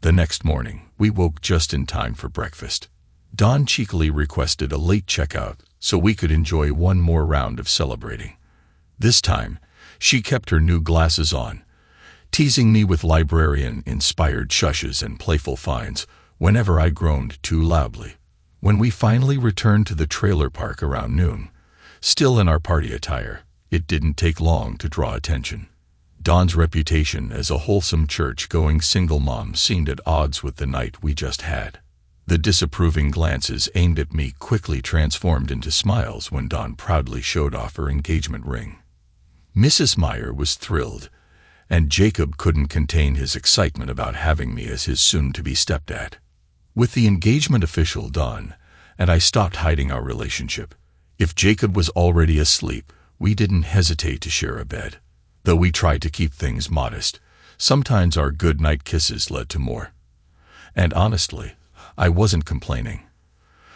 The next morning, we woke just in time for breakfast. Dawn cheekily requested a late checkout so we could enjoy one more round of celebrating. This time, she kept her new glasses on, teasing me with librarian-inspired shushes and playful fines whenever I groaned too loudly. When we finally returned to the trailer park around noon, still in our party attire, it didn't take long to draw attention. Dawn's reputation as a wholesome church-going single mom seemed at odds with the night we just had. The disapproving glances aimed at me quickly transformed into smiles when Dawn proudly showed off her engagement ring. Mrs. Meyer was thrilled, and Jacob couldn't contain his excitement about having me as his soon-to-be stepdad. With the engagement official done, and I stopped hiding our relationship, if Jacob was already asleep, we didn't hesitate to share a bed. Though we tried to keep things modest, sometimes our good-night kisses led to more. And honestly, I wasn't complaining.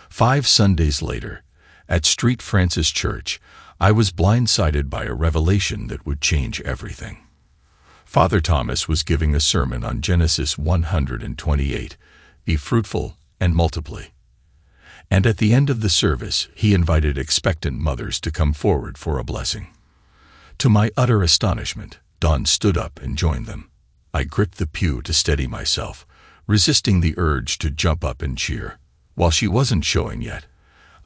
5 Sundays later, at St. Francis Church, I was blindsided by a revelation that would change everything. Father Thomas was giving a sermon on Genesis 128, "Be fruitful and multiply." And at the end of the service, he invited expectant mothers to come forward for a blessing. To my utter astonishment, Dawn stood up and joined them. I gripped the pew to steady myself, resisting the urge to jump up and cheer. While she wasn't showing yet,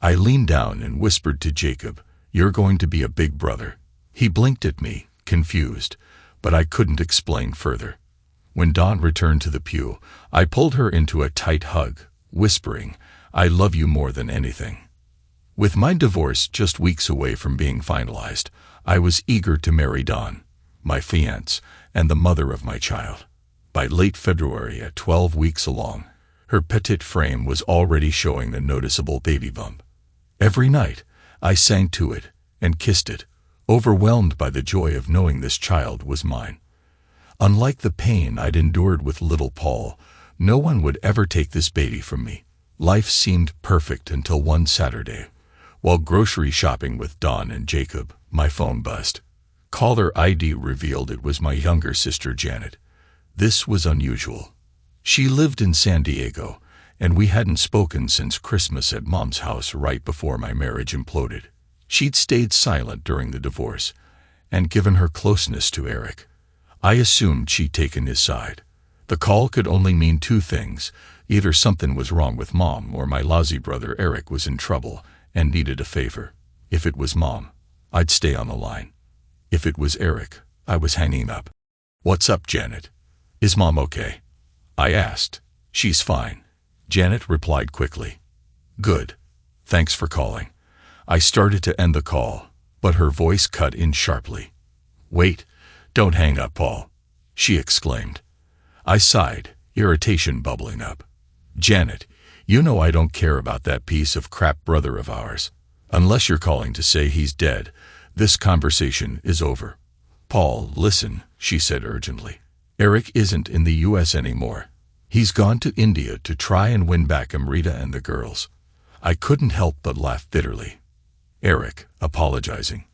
I leaned down and whispered to Jacob, "You're going to be a big brother." He blinked at me, confused, but I couldn't explain further. When Dawn returned to the pew, I pulled her into a tight hug, whispering, "I love you more than anything." With my divorce just weeks away from being finalized, I was eager to marry Dawn, my fiancée, and the mother of my child. By late February, at 12 weeks along, her petite frame was already showing the noticeable baby bump. Every night, I sang to it and kissed it, overwhelmed by the joy of knowing this child was mine. Unlike the pain I'd endured with little Paul, no one would ever take this baby from me. Life seemed perfect until one Saturday, while grocery shopping with Dawn and Jacob, my phone buzzed. Caller ID revealed it was my younger sister Janet. This was unusual. She lived in San Diego, and we hadn't spoken since Christmas at Mom's house right before my marriage imploded. She'd stayed silent during the divorce, and given her closeness to Eric, I assumed she'd taken his side. The call could only mean 2 things. Either something was wrong with Mom or my lousy brother Eric was in trouble and needed a favor. If it was Mom, I'd stay on the line. If it was Eric, I was hanging up. "What's up, Janet? Is Mom okay?" I asked. "She's fine," Janet replied quickly. "Good. Thanks for calling." I started to end the call, but her voice cut in sharply. "Wait, don't hang up, Paul," she exclaimed. I sighed, irritation bubbling up. "Janet, you know I don't care about that piece of crap brother of ours. Unless you're calling to say he's dead, this conversation is over." "Paul, listen," she said urgently. "Eric isn't in the U.S. anymore. He's gone to India to try and win back Amrita and the girls." I couldn't help but laugh bitterly. Eric, apologizing.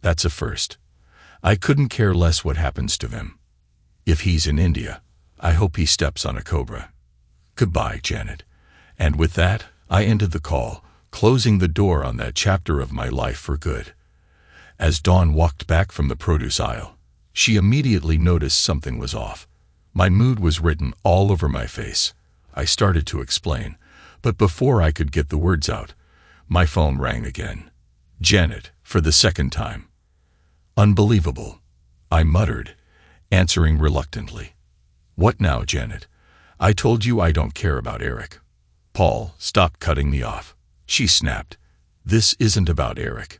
That's a first. I couldn't care less what happens to him. If he's in India, I hope he steps on a cobra. Goodbye, Janet. And with that, I ended the call, closing the door on that chapter of my life for good. As Dawn walked back from the produce aisle, she immediately noticed something was off. My mood was written all over my face. I started to explain, but before I could get the words out, my phone rang again. Janet, for the second time. "Unbelievable," I muttered, answering reluctantly. "What now, Janet? I told you I don't care about Eric." "Paul, stop cutting me off," she snapped. "This isn't about Eric.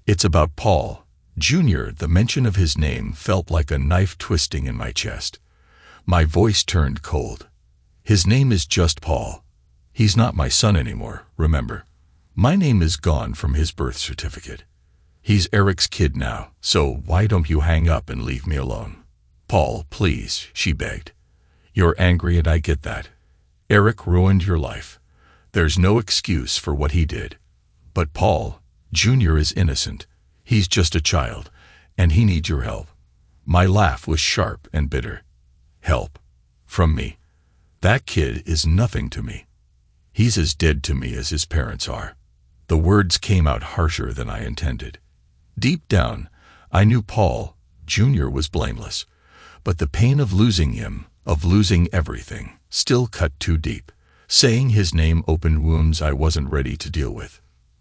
It's about Paul, Jr." The mention of his name felt like a knife twisting in my chest. My voice turned cold. "His name is just Paul," He's not my son anymore, remember? My name is gone from his birth certificate. He's Eric's kid now, so why don't you hang up and leave me alone? Paul, please, she begged. You're angry and I get that. Eric ruined your life. There's no excuse for what he did. But Paul, Jr. is innocent. He's just a child, and he needs your help. My laugh was sharp and bitter. Help? From me? That kid is nothing to me. He's as dead to me as his parents are. The words came out harsher than I intended. Deep down, I knew Paul, Jr. was blameless, but the pain of losing him, of losing everything, still cut too deep. Saying his name opened wounds I wasn't ready to deal with.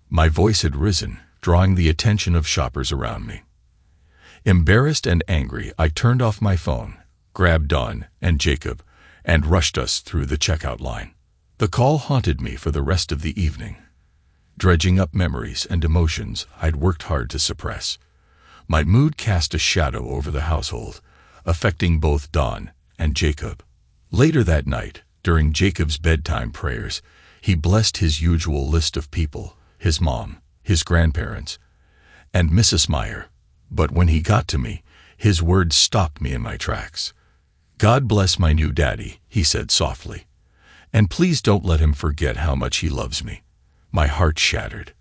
My voice had risen, drawing the attention of shoppers around me. Embarrassed and angry, I turned off my phone, grabbed Dawn and Jacob, and rushed us through the checkout line. The call haunted me for the rest of the evening, dredging up memories and emotions I'd worked hard to suppress. My mood cast a shadow over the household, affecting both Dawn and Jacob. Later that night, during Jacob's bedtime prayers, he blessed his usual list of people, his mom, his grandparents, and Mrs. Meyer. But when he got to me, his words stopped me in my tracks. God bless my new daddy, he said softly. And please don't let him forget how much he loves me. My heart shattered.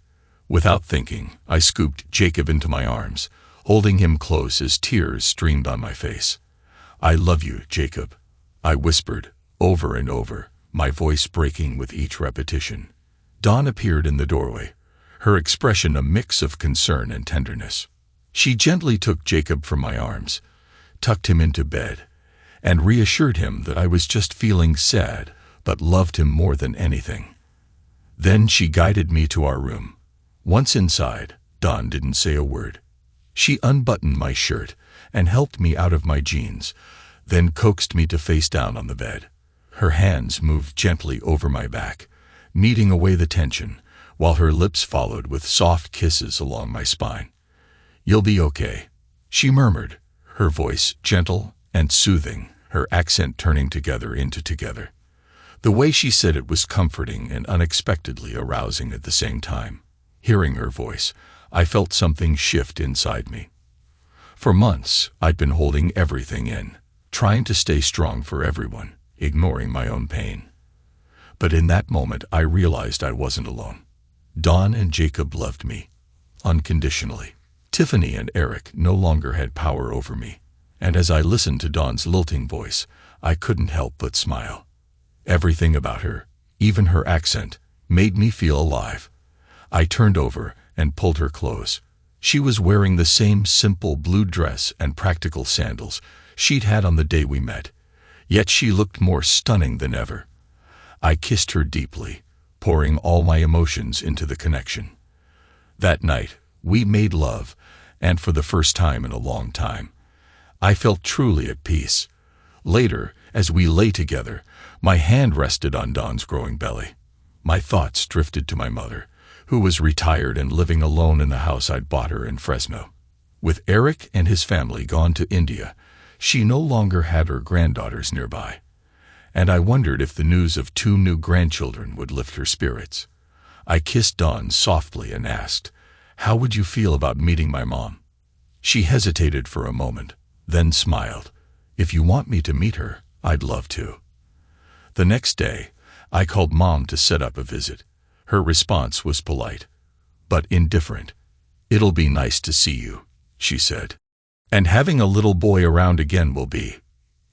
Without thinking, I scooped Jacob into my arms, holding him close as tears streamed on my face. I love you, Jacob, I whispered, over and over, my voice breaking with each repetition. Dawn appeared in the doorway, her expression a mix of concern and tenderness. She gently took Jacob from my arms, tucked him into bed, and reassured him that I was just feeling sad, but loved him more than anything. Then she guided me to our room. Once inside, Dawn didn't say a word. She unbuttoned my shirt and helped me out of my jeans, then coaxed me to face down on the bed. Her hands moved gently over my back, kneading away the tension, while her lips followed with soft kisses along my spine. You'll be okay, she murmured, her voice gentle and soothing, her accent turning together into together. The way she said it was comforting and unexpectedly arousing at the same time. Hearing her voice, I felt something shift inside me. For months, I'd been holding everything in, trying to stay strong for everyone, ignoring my own pain. But in that moment, I realized I wasn't alone. Dawn and Jacob loved me, unconditionally. Tiffany and Eric no longer had power over me, and as I listened to Dawn's lilting voice, I couldn't help but smile. Everything about her, even her accent, made me feel alive. I turned over and pulled her close. She was wearing the same simple blue dress and practical sandals she'd had on the day we met, yet she looked more stunning than ever. I kissed her deeply, pouring all my emotions into the connection. That night, we made love, and for the first time in a long time, I felt truly at peace. Later, as we lay together, my hand rested on Dawn's growing belly. My thoughts drifted to my mother, who was retired and living alone in the house I'd bought her in Fresno. With Eric and his family gone to India, she no longer had her granddaughters nearby, and I wondered if the news of 2 new grandchildren would lift her spirits. I kissed Dawn softly and asked, "How would you feel about meeting my mom?" She hesitated for a moment, then smiled. "If you want me to meet her, I'd love to." The next day, I called Mom to set up a visit. Her response was polite, but indifferent. "It'll be nice to see you," she said. "And having a little boy around again will be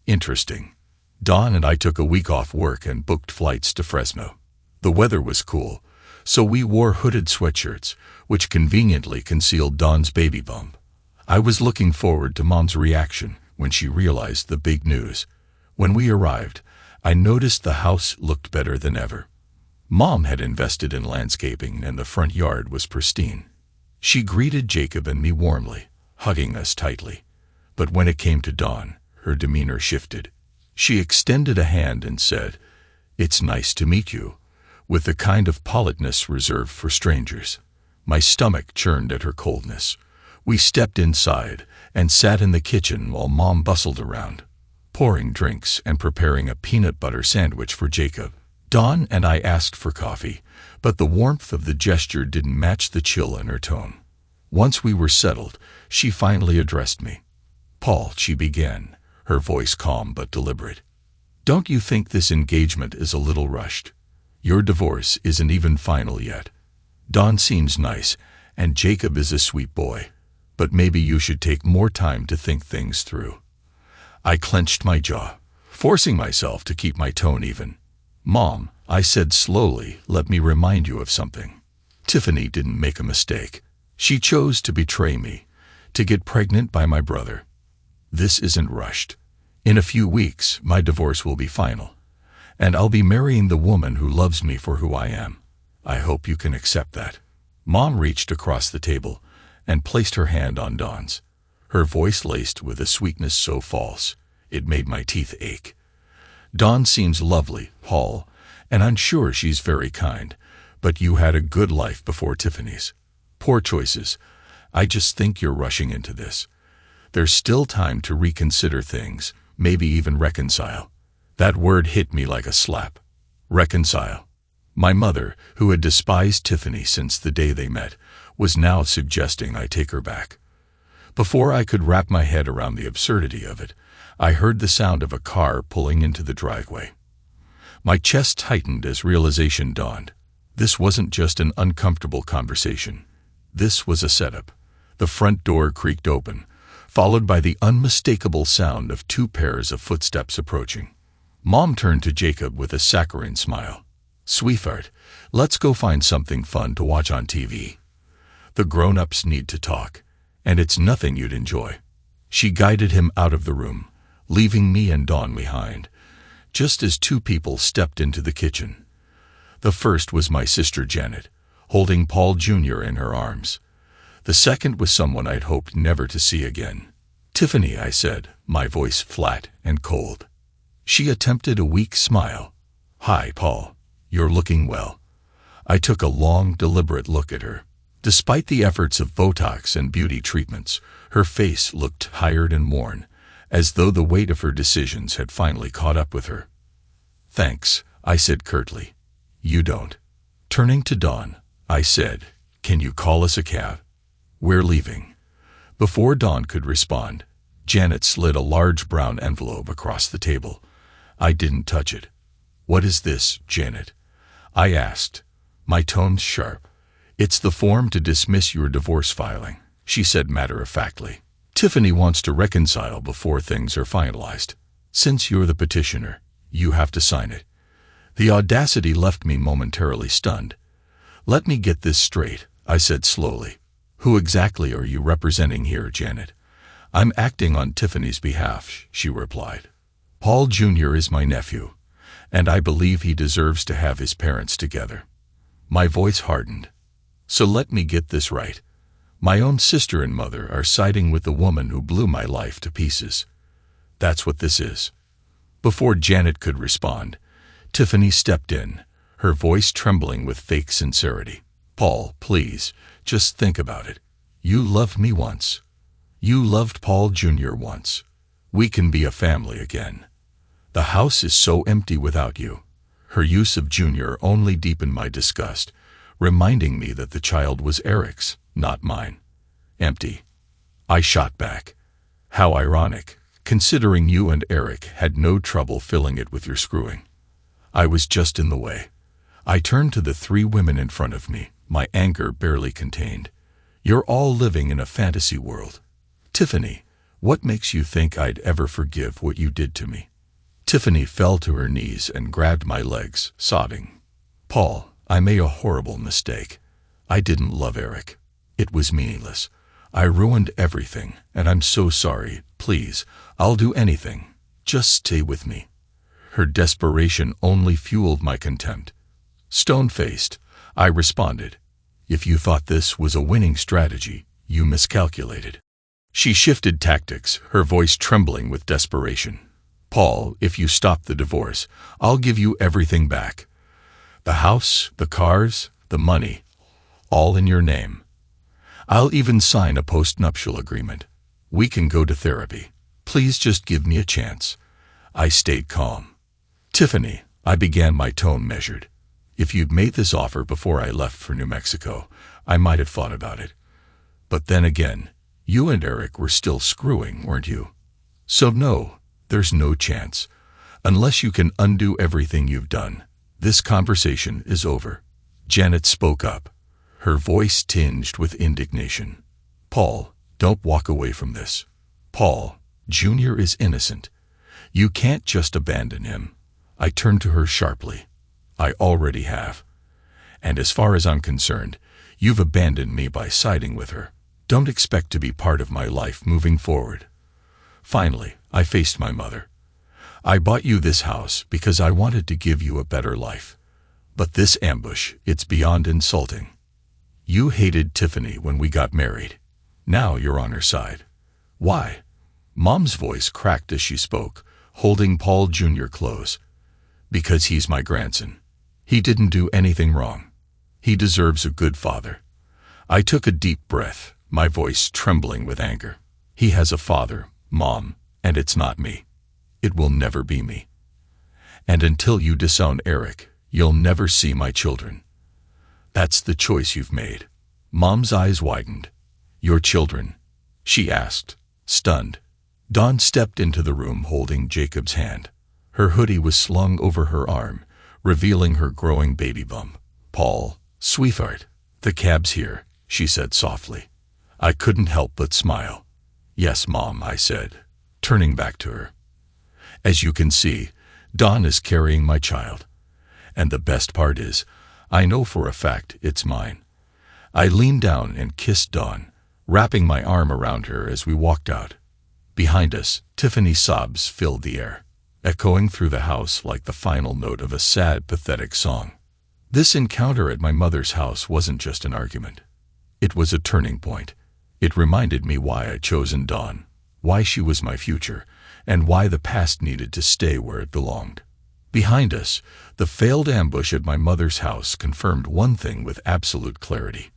interesting." Dawn and I took a week off work and booked flights to Fresno. The weather was cool, so we wore hooded sweatshirts, which conveniently concealed Dawn's baby bump. I was looking forward to Mom's reaction when she realized the big news. When we arrived, I noticed the house looked better than ever. Mom had invested in landscaping and the front yard was pristine. She greeted Jacob and me warmly, hugging us tightly. But when it came to Dawn, her demeanor shifted. She extended a hand and said, "It's nice to meet you," with the kind of politeness reserved for strangers. My stomach churned at her coldness. We stepped inside and sat in the kitchen while Mom bustled around, pouring drinks and preparing a peanut butter sandwich for Jacob. Dawn and I asked for coffee, but the warmth of the gesture didn't match the chill in her tone. Once we were settled, she finally addressed me. "Paul," she began, her voice calm but deliberate. "Don't you think this engagement is a little rushed? Your divorce isn't even final yet. Dawn seems nice, and Jacob is a sweet boy, but maybe you should take more time to think things through." I clenched my jaw, forcing myself to keep my tone even. "Mom," I said slowly, "let me remind you of something. Tiffany didn't make a mistake. She chose to betray me, to get pregnant by my brother. This isn't rushed. In a few weeks, my divorce will be final, and I'll be marrying the woman who loves me for who I am. I hope you can accept that." Mom reached across the table and placed her hand on Dawn's, her voice laced with a sweetness so false, it made my teeth ache. "Dawn seems lovely, Paul, and I'm sure she's very kind, but you had a good life before Tiffany's. Poor choices. I just think you're rushing into this. There's still time to reconsider things, maybe even reconcile." That word hit me like a slap. Reconcile. My mother, who had despised Tiffany since the day they met, was now suggesting I take her back. Before I could wrap my head around the absurdity of it, I heard the sound of a car pulling into the driveway. My chest tightened as realization dawned. This wasn't just an uncomfortable conversation. This was a setup. The front door creaked open, followed by the unmistakable sound of 2 pairs of footsteps approaching. Mom turned to Jacob with a saccharine smile. "Sweetheart, let's go find something fun to watch on TV. The grown-ups need to talk, and it's nothing you'd enjoy." She guided him out of the room, leaving me and Dawn behind, just as 2 people stepped into the kitchen. The first was my sister Janet, holding Paul Jr. in her arms. The second was someone I'd hoped never to see again. "Tiffany," I said, my voice flat and cold. She attempted a weak smile. "Hi, Paul. You're looking well." I took a long, deliberate look at her. Despite the efforts of Botox and beauty treatments, her face looked tired and worn, as though the weight of her decisions had finally caught up with her. "Thanks," I said curtly. "You don't." Turning to Dawn, I said, "Can you call us a cab? We're leaving." Before Dawn could respond, Janet slid a large brown envelope across the table. I didn't touch it. "What is this, Janet?" I asked, my tone sharp. "It's the form to dismiss your divorce filing," she said matter-of-factly. "Tiffany wants to reconcile before things are finalized. Since you're the petitioner, you have to sign it." The audacity left me momentarily stunned. "Let me get this straight," I said slowly. "Who exactly are you representing here, Janet?" "I'm acting on Tiffany's behalf," she replied. "Paul Jr. is my nephew, and I believe he deserves to have his parents together." My voice hardened. "So let me get this right. My own sister and mother are siding with the woman who blew my life to pieces. That's what this is." Before Janet could respond, Tiffany stepped in, her voice trembling with fake sincerity. "Paul, please, just think about it. You loved me once. You loved Paul Jr. once. We can be a family again. The house is so empty without you." Her use of Junior only deepened my disgust, reminding me that the child was Eric's, not mine. "Empty." I shot back. "How ironic, considering you and Eric had no trouble filling it with your screwing." I was just in the way. I turned to the 3 women in front of me, my anger barely contained. "You're all living in a fantasy world. Tiffany, what makes you think I'd ever forgive what you did to me?" Tiffany fell to her knees and grabbed my legs, sobbing. "Paul, I made a horrible mistake. I didn't love Eric. It was meaningless. I ruined everything, and I'm so sorry. Please, I'll do anything. Just stay with me." Her desperation only fueled my contempt. Stone-faced, I responded, "If you thought this was a winning strategy, you miscalculated." She shifted tactics, her voice trembling with desperation. "Paul, if you stop the divorce, I'll give you everything back. The house, the cars, the money, all in your name. I'll even sign a post-nuptial agreement. We can go to therapy. Please just give me a chance." I stayed calm. "Tiffany, I began, my tone measured. If you'd made this offer before I left for New Mexico, I might have thought about it. But then again, you and Eric were still screwing, weren't you? So no, there's no chance. Unless you can undo everything you've done, this conversation is over. Janet spoke up, her voice tinged with indignation. Paul, don't walk away from this. Paul, Jr. is innocent. You can't just abandon him. I turned to her sharply. I already have. And as far as I'm concerned, you've abandoned me by siding with her. Don't expect to be part of my life moving forward. Finally, I faced my mother. I bought you this house because I wanted to give you a better life. But this ambush, it's beyond insulting. You hated Tiffany when we got married. Now you're on her side. Why? Mom's voice cracked as she spoke, holding Paul Jr. close. Because he's my grandson. He didn't do anything wrong. He deserves a good father. I took a deep breath, my voice trembling with anger. He has a father, Mom, and it's not me. It will never be me. And until you disown Eric, you'll never see my children. That's the choice you've made. Mom's eyes widened. Your children? She asked, stunned. Dawn stepped into the room holding Jacob's hand. Her hoodie was slung over her arm, revealing her growing baby bump. Paul, sweetheart, the cab's here, she said softly. I couldn't help but smile. Yes, Mom, I said, turning back to her. As you can see, Dawn is carrying my child. And the best part is, I know for a fact it's mine. I leaned down and kissed Dawn, wrapping my arm around her as we walked out. Behind us, Tiffany's sobs filled the air, echoing through the house like the final note of a sad, pathetic song. This encounter at my mother's house wasn't just an argument. It was a turning point. It reminded me why I'd chosen Dawn, why she was my future, and why the past needed to stay where it belonged. Behind us, the failed ambush at my mother's house confirmed one thing with absolute clarity.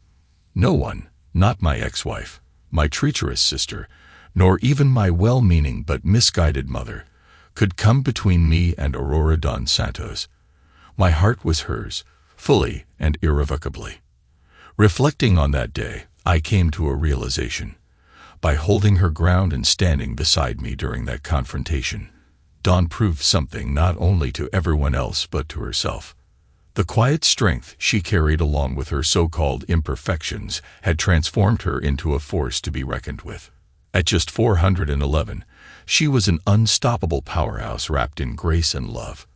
No one, not my ex-wife, my treacherous sister, nor even my well-meaning but misguided mother, could come between me and Aurora Dawn Santos. My heart was hers, fully and irrevocably. Reflecting on that day, I came to a realization. By holding her ground and standing beside me during that confrontation, Dawn proved something not only to everyone else but to herself. The quiet strength she carried along with her so-called imperfections had transformed her into a force to be reckoned with. At just 411, she was an unstoppable powerhouse wrapped in grace and love.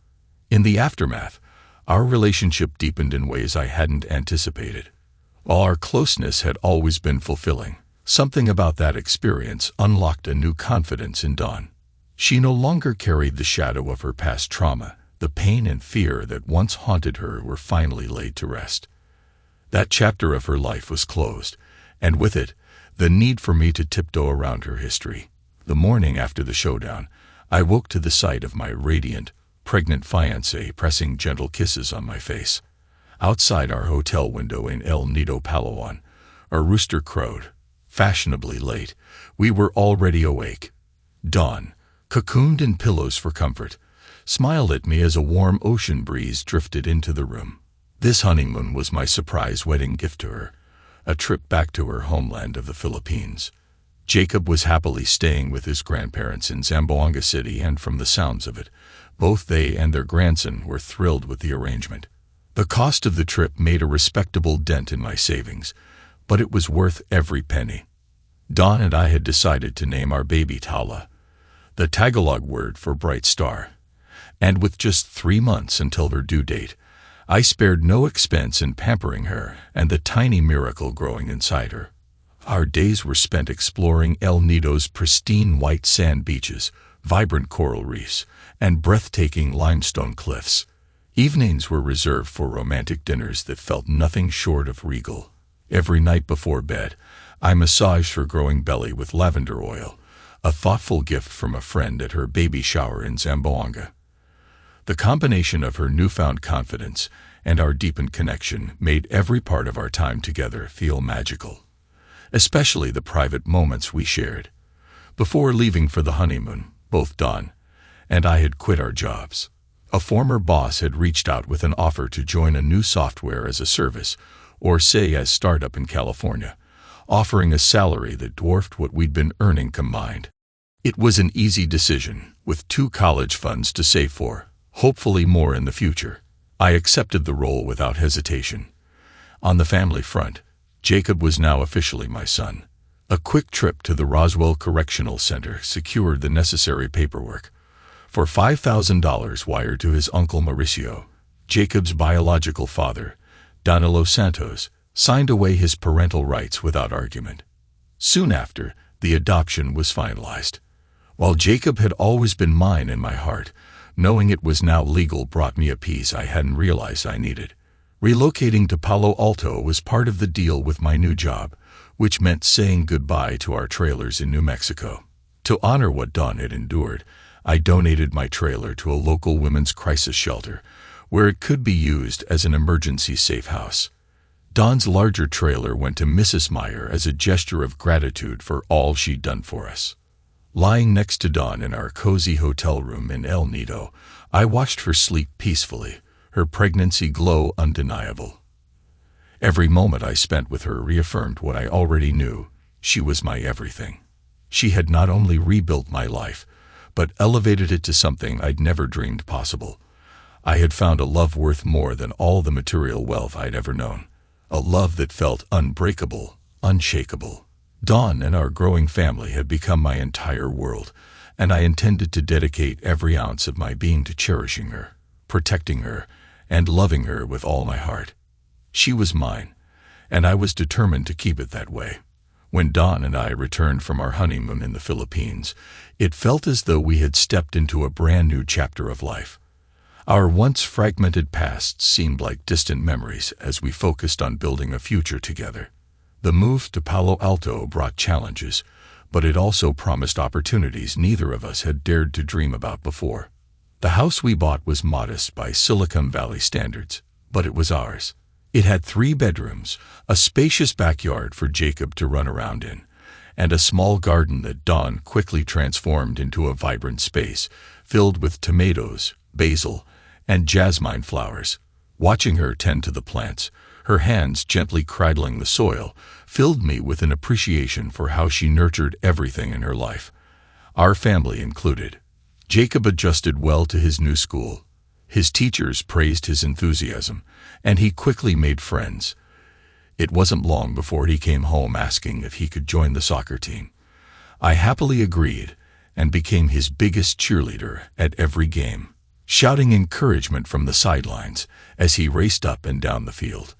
In the aftermath, our relationship deepened in ways I hadn't anticipated. While our closeness had always been fulfilling, something about that experience unlocked a new confidence in Dawn. She no longer carried the shadow of her past trauma. The pain and fear that once haunted her were finally laid to rest. That chapter of her life was closed, and with it, the need for me to tiptoe around her history. The morning after the showdown, I woke to the sight of my radiant, pregnant fiancée pressing gentle kisses on my face. Outside our hotel window in El Nido, Palawan, a rooster crowed. Fashionably late, we were already awake. Dawn, cocooned in pillows for comfort, smiled at me as a warm ocean breeze drifted into the room. This honeymoon was my surprise wedding gift to her, a trip back to her homeland of the Philippines. Jacob was happily staying with his grandparents in Zamboanga City, and from the sounds of it, both they and their grandson were thrilled with the arrangement. The cost of the trip made a respectable dent in my savings, but it was worth every penny. Dawn and I had decided to name our baby Tala, the Tagalog word for bright star. And with just 3 months until her due date, I spared no expense in pampering her and the tiny miracle growing inside her. Our days were spent exploring El Nido's pristine white sand beaches, vibrant coral reefs, and breathtaking limestone cliffs. Evenings were reserved for romantic dinners that felt nothing short of regal. Every night before bed, I massaged her growing belly with lavender oil, a thoughtful gift from a friend at her baby shower in Zamboanga. The combination of her newfound confidence and our deepened connection made every part of our time together feel magical, especially the private moments we shared. Before leaving for the honeymoon, both Dawn and I had quit our jobs. A former boss had reached out with an offer to join a new software as a service, or say as startup in California, offering a salary that dwarfed what we'd been earning combined. It was an easy decision, with 2 college funds to save for, hopefully more in the future. I accepted the role without hesitation. On the family front, Jacob was now officially my son. A quick trip to the Roswell Correctional Center secured the necessary paperwork. For $5,000 wired to his uncle Mauricio, Jacob's biological father, Danilo Santos, signed away his parental rights without argument. Soon after, the adoption was finalized. While Jacob had always been mine in my heart, knowing it was now legal brought me a peace I hadn't realized I needed. Relocating to Palo Alto was part of the deal with my new job, which meant saying goodbye to our trailers in New Mexico. To honor what Dawn had endured, I donated my trailer to a local women's crisis shelter, where it could be used as an emergency safe house. Dawn's larger trailer went to Mrs. Meyer as a gesture of gratitude for all she'd done for us. Lying next to Dawn in our cozy hotel room in El Nido, I watched her sleep peacefully, her pregnancy glow undeniable. Every moment I spent with her reaffirmed what I already knew: she was my everything. She had not only rebuilt my life, but elevated it to something I'd never dreamed possible. I had found a love worth more than all the material wealth I'd ever known. A love that felt unbreakable, unshakable. Dawn and our growing family had become my entire world, and I intended to dedicate every ounce of my being to cherishing her, protecting her, and loving her with all my heart. She was mine, and I was determined to keep it that way. When Dawn and I returned from our honeymoon in the Philippines, it felt as though we had stepped into a brand new chapter of life. Our once fragmented pasts seemed like distant memories as we focused on building a future together. The move to Palo Alto brought challenges, but it also promised opportunities neither of us had dared to dream about before. The house we bought was modest by Silicon Valley standards, but it was ours. It had 3 bedrooms, a spacious backyard for Jacob to run around in, and a small garden that Dawn quickly transformed into a vibrant space filled with tomatoes, basil, and jasmine flowers. Watching her tend to the plants, her hands gently cradling the soil, filled me with an appreciation for how she nurtured everything in her life, our family included. Jacob adjusted well to his new school. His teachers praised his enthusiasm, and he quickly made friends. It wasn't long before he came home asking if he could join the soccer team. I happily agreed and became his biggest cheerleader at every game, shouting encouragement from the sidelines as he raced up and down the field.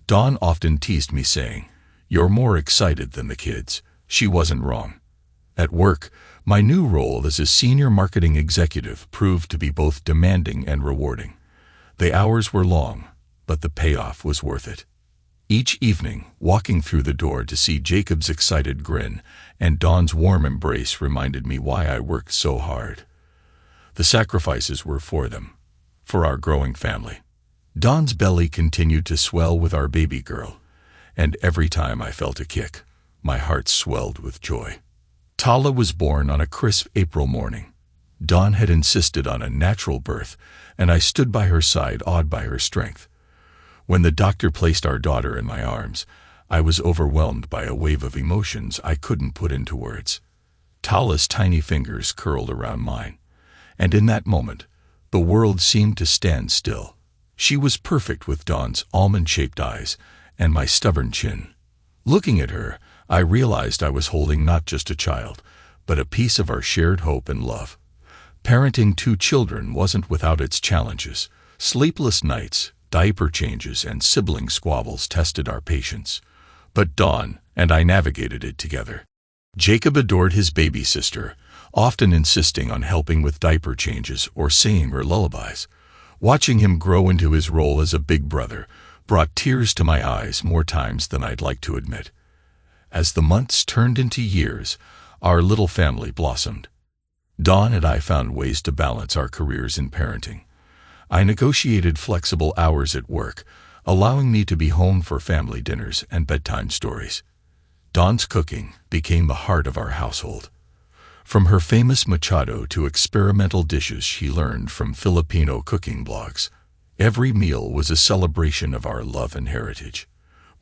Dawn often teased me saying, "You're more excited than the kids." She wasn't wrong. At work, my new role as a senior marketing executive proved to be both demanding and rewarding. The hours were long, but the payoff was worth it. Each evening, walking through the door to see Jacob's excited grin and Dawn's warm embrace reminded me why I worked so hard. The sacrifices were for them, for our growing family. Dawn's belly continued to swell with our baby girl, and every time I felt a kick, my heart swelled with joy. Tala was born on a crisp April morning. Dawn had insisted on a natural birth, and I stood by her side, awed by her strength. When the doctor placed our daughter in my arms, I was overwhelmed by a wave of emotions I couldn't put into words. Tala's tiny fingers curled around mine, and in that moment, the world seemed to stand still. She was perfect with Dawn's almond-shaped eyes and my stubborn chin. Looking at her, I realized I was holding not just a child, but a piece of our shared hope and love. Parenting 2 children wasn't without its challenges. Sleepless nights, diaper changes, and sibling squabbles tested our patience. But Dawn and I navigated it together. Jacob adored his baby sister, often insisting on helping with diaper changes or singing her lullabies. Watching him grow into his role as a big brother brought tears to my eyes more times than I'd like to admit. As the months turned into years, our little family blossomed. Dawn and I found ways to balance our careers in parenting. I negotiated flexible hours at work, allowing me to be home for family dinners and bedtime stories. Dawn's cooking became the heart of our household. From her famous machado to experimental dishes she learned from Filipino cooking blogs, every meal was a celebration of our love and heritage.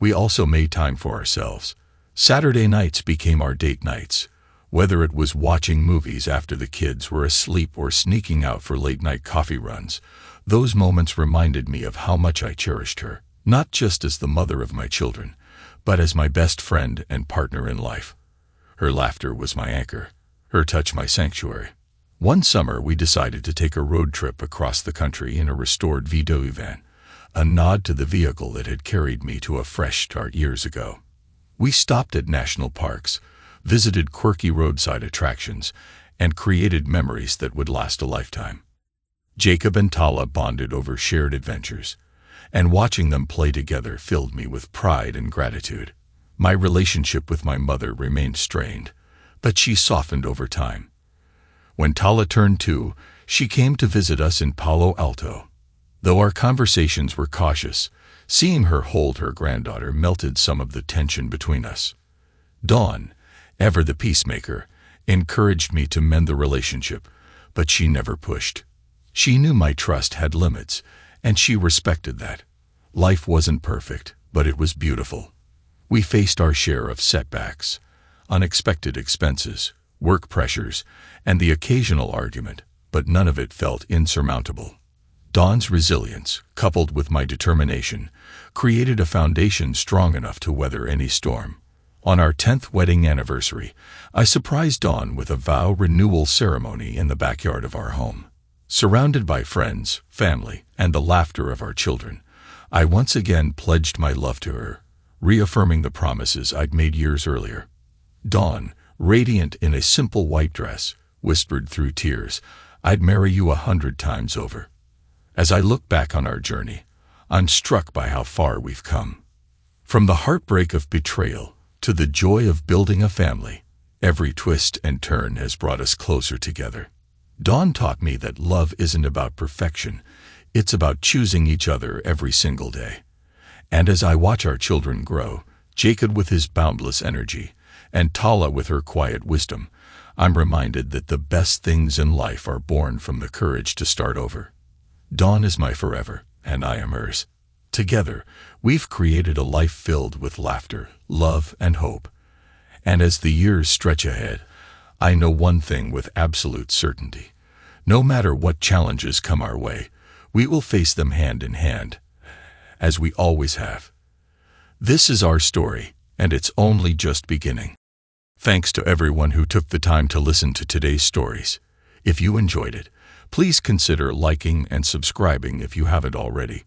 We also made time for ourselves. Saturday nights became our date nights, whether it was watching movies after the kids were asleep or sneaking out for late-night coffee runs. Those moments reminded me of how much I cherished her, not just as the mother of my children, but as my best friend and partner in life. Her laughter was my anchor, her touch my sanctuary. One summer, we decided to take a road trip across the country in a restored VW van, a nod to the vehicle that had carried me to a fresh start years ago. We stopped at national parks, visited quirky roadside attractions, and created memories that would last a lifetime. Jacob and Tala bonded over shared adventures, and watching them play together filled me with pride and gratitude. My relationship with my mother remained strained, but she softened over time. When Tala turned 2, she came to visit us in Palo Alto. Though our conversations were cautious, seeing her hold her granddaughter melted some of the tension between us. Dawn, ever the peacemaker, encouraged me to mend the relationship, but she never pushed. She knew my trust had limits, and she respected that. Life wasn't perfect, but it was beautiful. We faced our share of setbacks, unexpected expenses, work pressures, and the occasional argument, but none of it felt insurmountable. Dawn's resilience, coupled with my determination, created a foundation strong enough to weather any storm. On our 10th wedding anniversary, I surprised Dawn with a vow renewal ceremony in the backyard of our home. Surrounded by friends, family, and the laughter of our children, I once again pledged my love to her, reaffirming the promises I'd made years earlier. Dawn, radiant in a simple white dress, whispered through tears, "I'd marry you 100 times over." As I look back on our journey, I'm struck by how far we've come. From the heartbreak of betrayal to the joy of building a family, every twist and turn has brought us closer together. Dawn taught me that love isn't about perfection, it's about choosing each other every single day. And as I watch our children grow, Jacob with his boundless energy, and Tala with her quiet wisdom, I'm reminded that the best things in life are born from the courage to start over. Dawn is my forever, and I am hers. Together, we've created a life filled with laughter, love, and hope. And as the years stretch ahead, I know one thing with absolute certainty. No matter what challenges come our way, we will face them hand in hand, as we always have. This is our story, and it's only just beginning. Thanks to everyone who took the time to listen to today's stories. If you enjoyed it, please consider liking and subscribing if you haven't already.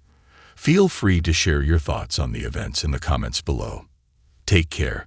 Feel free to share your thoughts on the events in the comments below. Take care.